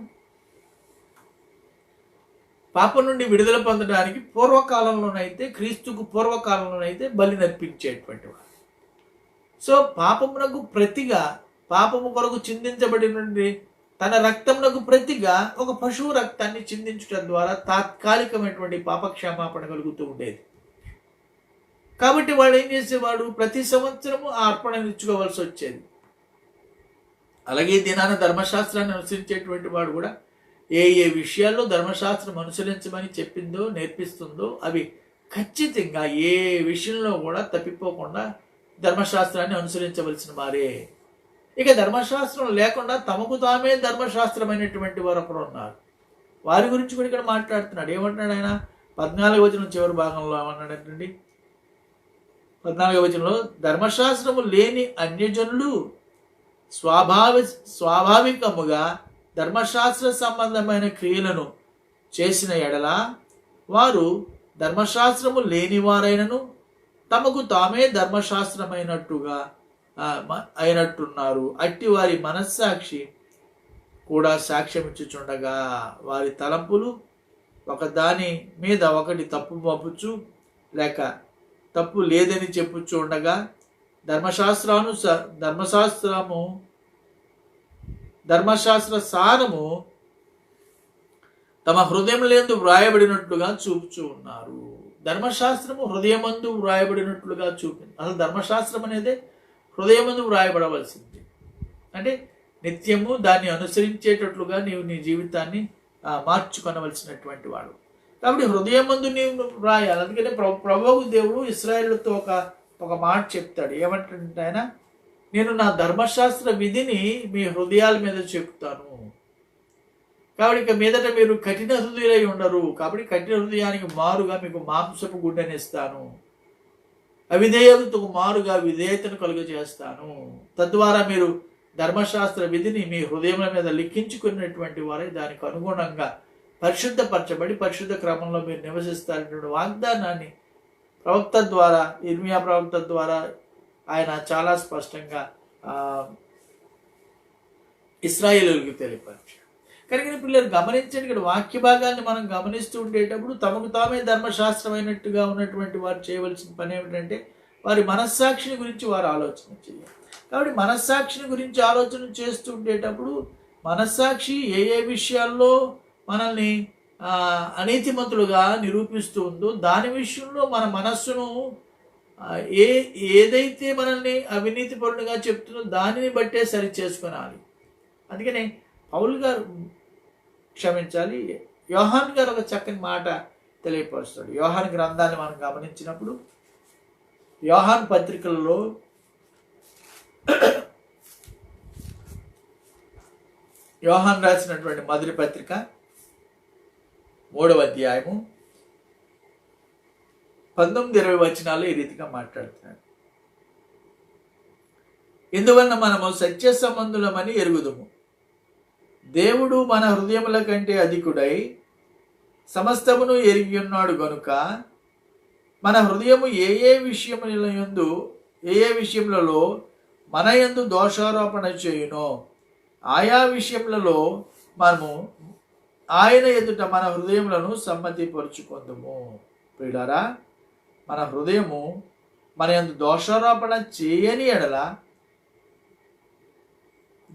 పాపం నుండి విడుదల పొందడానికి పూర్వకాలంలోనైతే, క్రీస్తుకు పూర్వకాలంలోనైతే బలి నర్పించేటువంటి వాడు. సో పాపమునకు ప్రతిగా, పాపము కొరకు చిందించబడినటువంటి తన రక్తమునకు ప్రతిగా ఒక పశువు రక్తాన్ని చిందించడం ద్వారా తాత్కాలికమైనటువంటి పాపక్షమాపణ కలుగుతూ ఉండేది. కాబట్టి వాడు ఏం చేసేవాడు? ప్రతి సంవత్సరము ఆ అర్పణను ఇచ్చుకోవాల్సి వచ్చేది. అలాగే దినాన ధర్మశాస్త్రాన్ని అనుసరించేటువంటి వాడు కూడా ఏ విషయాల్లో ధర్మశాస్త్రం అనుసరించమని చెప్పిందో, నేర్పిస్తుందో అవి ఖచ్చితంగా ఏ విషయంలో కూడా తప్పిపోకుండా ధర్మశాస్త్రాన్ని అనుసరించవలసిన వారే. ఇక ధర్మశాస్త్రం లేకుండా తమకు తామే ధర్మశాస్త్రమైనటువంటి వారు ఒకరు ఉన్నారు. వారి గురించి కూడా ఇక్కడ మాట్లాడుతున్నాడు. ఏమంటున్నాడు ఆయన? 14వ వచనం చివరి భాగంలో ఏమన్నాడండి? 14వ వచనంలో, ధర్మశాస్త్రము లేని అన్యజనులు స్వాభావికముగా ధర్మశాస్త్ర సంబంధమైన క్రియలను చేసిన ఎడల వారు ధర్మశాస్త్రము లేని వారైనను తమకు తామే ధర్మశాస్త్రమైనట్టుగా అయినట్టున్నారు. అట్టి వారి మనస్సాక్షి కూడా సాక్ష్యం ఇచ్చుచుండగా వారి తలంపులు ఒకదాని మీద ఒకటి తప్పు మోపుచు లేక తప్పు లేదని చెప్పుచు ఉండగా ధర్మశాస్త్ర సారము తమ హృదయములందు వ్రాయబడినట్లుగా చూపుచూ ఉన్నారు. ధర్మశాస్త్రము హృదయమందు వ్రాయబడినట్లుగా చూపింది. అసలు ధర్మశాస్త్రం అనేది హృదయమందు వ్రాయబడవలసింది. అంటే నిత్యము దాన్ని అనుసరించేటట్లుగా నీవు నీ జీవితాన్ని మార్చుకొనవలసినటువంటి వాడు. కాబట్టి హృదయమందు నీవు వ్రాయాలి. అందుకనే ప్రభువు దేవుడు ఇశ్రాయేలుతో ఒక మాట చెప్తాడు. ఏమంటే ఆయన, నేను నా ధర్మశాస్త్ర విధిని మీ హృదయాల మీద చెప్తాను. కాబట్టి ఇక మీదట మీరు కఠిన హృదయులై ఉండరు. కాబట్టి కఠిన హృదయానికి మారుగా మీకు మాంసపు గుడ్డనిస్తాను, అవిధేయతకు మారుగా విధేయతను కలుగజేస్తాను. తద్వారా మీరు ధర్మశాస్త్ర విధిని మీ హృదయముల మీద లిఖించుకున్నటువంటి వారే దానికి అనుగుణంగా పరిశుద్ధపరచబడి పరిశుద్ధ క్రమంలో మీరు నివసిస్తారనేటువంటి వాగ్దానాన్ని ప్రవక్త ద్వారా, ఇర్మియా ప్రవక్త ద్వారా ఆయన చాలా స్పష్టంగా ఇశ్రాయేలులకు తెలియపరిచాడు. కనుక పిల్లలు గమనించండి, ఇక్కడ వాక్య భాగాన్ని మనం గమనిస్తూ ఉండేటప్పుడు తమకు తామే ధర్మశాస్త్రమైనట్టుగా ఉన్నటువంటి వారు చేయవలసిన పని ఏమిటంటే వారి మనస్సాక్షిని గురించి వారు ఆలోచన చేయాలి. కాబట్టి మనస్సాక్షిని గురించి ఆలోచన చేస్తూ ఉండేటప్పుడు మనస్సాక్షి ఏ విషయాల్లో మనల్ని అనీతిమంతులుగా నిరూపిస్తూ ఉందో దాని విషయంలో మన మనస్సును ఏదైతే మనల్ని అవినీతి పరుడుగా చెప్తుందో దానిని బట్టే సరి చేసుకునాలి. అందుకనే పౌలు గారు యోహాన్ గారు ఒక చక్కని మాట తెలియపరుస్తాడు. యోహాన్ గ్రంథాన్ని మనం గమనించినప్పుడు యోహాన్ పత్రికలలో యోహాన్ రాసినటువంటి మొదటి పత్రిక 3వ అధ్యాయము 19-20 వచనాలు ఈ రీతిగా మాట్లాడుతున్నాడు. ఇందువలన మనము సత్య సంబంధులమని ఎరుగుదుము, దేవుడు మన హృదయముల కంటే అధికుడై సమస్తమును ఎరిగి ఉన్నాడు గనుక మన హృదయము ఏ విషయములలో మన యందు దోషారోపణ చేయునో ఆయా విషయములలో మనము ఆయన ఎదుట మన హృదయములను సమ్మతిపరుచుకుందుము. ప్రియులారా, మన హృదయము మన యందు దోషారోపణ చేయని ఎడల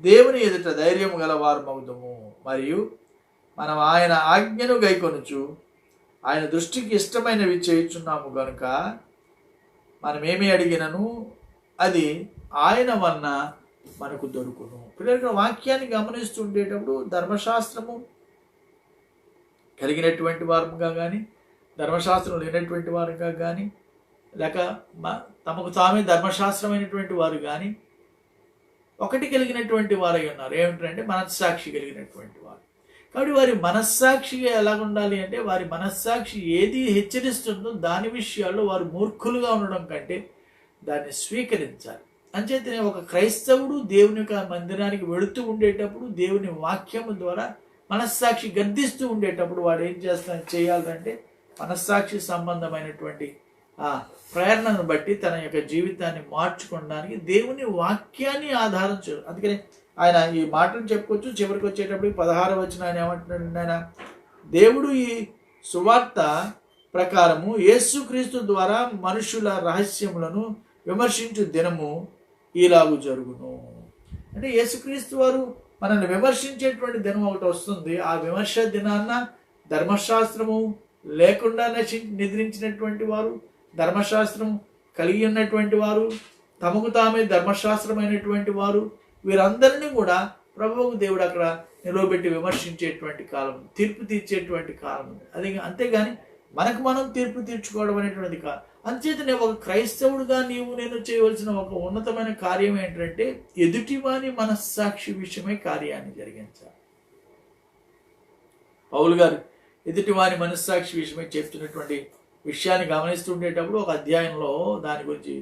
దేవుని ఎదుట ధైర్యము గలవారు మగుదుము. మరియు మనం ఆయన ఆజ్ఞను గైకొనుచు ఆయన దృష్టికి ఇష్టమైనవి చేయుచున్నాము గనుక మనమేమి అడిగినను అది ఆయన వలన మనకు దొరుకును. పిల్లల వాక్యాన్ని గమనిస్తుండేటప్పుడు ధర్మశాస్త్రము కలిగినటువంటి వారుగా కానీ, ధర్మశాస్త్రం లేనటువంటి వారుగా కానీ, లేక తమకు తామే ధర్మశాస్త్రమైనటువంటి వారు కానీ ఒకటి కలిగినటువంటి వారై ఉన్నారు. ఏమిటంటే మనస్సాక్షి కలిగినటువంటి వారు. కాబట్టి వారి మనస్సాక్షిగా ఎలా ఉండాలి అంటే, వారి మనస్సాక్షి ఏది హెచ్చరిస్తుందో దాని విషయాల్లో వారు మూర్ఖులుగా ఉండడం కంటే దాన్ని స్వీకరించాలి. అంచేతనే ఒక క్రైస్తవుడు దేవుని యొక్క మందిరానికి వెళుతూ ఉండేటప్పుడు దేవుని వాక్యము ద్వారా మనస్సాక్షి గర్దిస్తూ ఉండేటప్పుడు వాడు ఏం చేయాలంటే మనస్సాక్షి సంబంధమైనటువంటి ఆ ప్రేరణను బట్టి తన యొక్క జీవితాన్ని మార్చుకోవడానికి దేవుని వాక్యాన్ని ఆధారం చేయాలి. అందుకని ఆయన ఈ మాటను చెప్పుకోవచ్చు. చివరికి వచ్చేటప్పుడు 16వ వచనం ఆయన ఏమంటున్నాడు? ఆయన దేవుడు ఈ సువార్త ప్రకారము యేసుక్రీస్తు ద్వారా మనుషుల రహస్యములను విమర్శించు దినము ఇలాగు జరుగును. అంటే యేసుక్రీస్తు వారు మనల్ని విమర్శించేటువంటి దినం ఒకటి వస్తుంది. ఆ విమర్శ దినాన్న ధర్మశాస్త్రము లేకుండా నిద్రించినటువంటి వారు, ధర్మశాస్త్రం కలిగి ఉన్నటువంటి వారు, తమకు తామే ధర్మశాస్త్రమైనటువంటి వారు, వీరందరినీ కూడా ప్రభువుకు దేవుడు అక్కడ నిలవబెట్టి విమర్శించేటువంటి కాలం, తీర్పు తీర్చేటువంటి కాలం. అది అంతేగాని మనకు మనం తీర్పు తీర్చుకోవడం అనేటువంటిది కాదు. అంచేతనే ఒక క్రైస్తవుడుగా నేను చేయవలసిన ఒక ఉన్నతమైన కార్యం ఏంటంటే ఎదుటివాని మనస్సాక్షి విషయమై కార్యాన్ని జరిగించాలి. పౌలు గారు ఎదుటివాని మనస్సాక్షి విషయమై చెప్తున్నటువంటి విషయాన్ని గమనిస్తుండేటప్పుడు ఒక అధ్యాయంలో దాని గురించి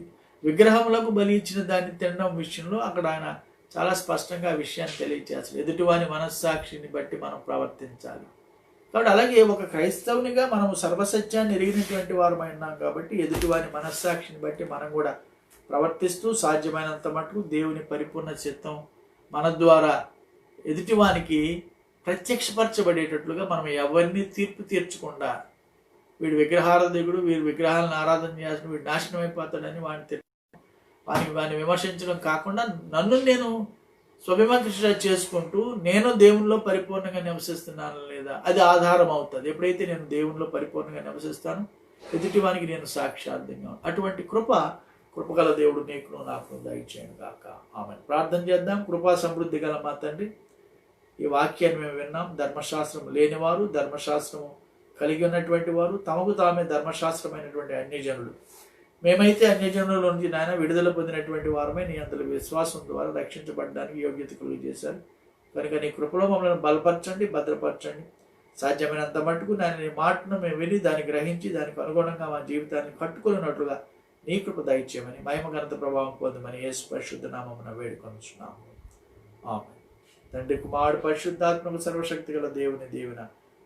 విగ్రహములకు బలి ఇచ్చిన దాన్ని తినడం విషయంలో అక్కడ ఆయన చాలా స్పష్టంగా ఆ విషయాన్ని తెలియజేస్తాడు. ఎదుటివాని మనస్సాక్షిని బట్టి మనం ప్రవర్తించాలి. కాబట్టి అలాగే ఒక క్రైస్తవునిగా మనము సర్వసత్యాన్ని ఎరిగినటువంటి వారమై ఉన్నాం కాబట్టి ఎదుటివాని మనస్సాక్షిని బట్టి మనం కూడా ప్రవర్తిస్తూ సాధ్యమైనంత మటుకు దేవుని పరిపూర్ణ చిత్తం మన ద్వారా ఎదుటివానికి ప్రత్యక్షపరచబడేటట్లుగా మనం ఎవరిని తీర్పు తీర్చకుండా, వీడు విగ్రహారాధకుడు, వీరు విగ్రహాలను ఆరాధన చేసిన వీడు నాశనం అయిపోతాడని వాడిని విమర్శించడం కాకుండా నన్ను నేను స్వవిమర్శ చేసుకుంటూ నేను దేవునిలో పరిపూర్ణంగా నివసిస్తున్నాను లేదా అది ఆధారం అవుతుంది. ఎప్పుడైతే నేను దేవునిలో పరిపూర్ణంగా నివసిస్తాను ఎదుటివానికి నేను సాక్షార్థంగా అటువంటి కృపగల దేవుడు నీకును నాకు దయచేయను గాక. ఆమేన్. ప్రార్థన చేద్దాం. కృపా సమృద్ధి గల మా తండ్రి, ఈ వాక్యాన్ని మేము విన్నాం. ధర్మశాస్త్రం లేనివారు, ధర్మశాస్త్రము కలిగి ఉన్నటువంటి వారు, తమకు తామే ధర్మశాస్త్రమైనటువంటి అన్యజనులు, మేమైతే అన్యజనుల నుంచి నాయన విడుదల పొందినటువంటి వారమే నీ అందులో విశ్వాసం ద్వారా రక్షించబడడానికి యోగ్యత కలుగు చేశారు. కనుక నీ కృపలో మమ్మల్ని బలపరచండి, భద్రపరచండి. సాధ్యమైనంత మట్టుకు నీ మాటను మేము విని దాన్ని గ్రహించి దానికి అనుగుణంగా మా జీవితాన్ని కట్టుకున్నట్లుగా నీ కృప దయచేయమని మహిమ ఘనత ప్రభావం పొందమని యేసు పరిశుద్ధ నామమున వేడుకొనుచున్నాము. ఆమేన్. తండ్రి, కుమారుడు, పరిశుద్ధాత్మకు సర్వశక్తి గల దేవుని దీవెన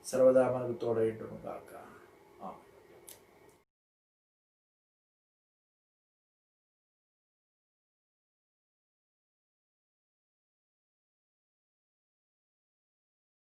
సర్వదా మనకు తోడైండును గాక.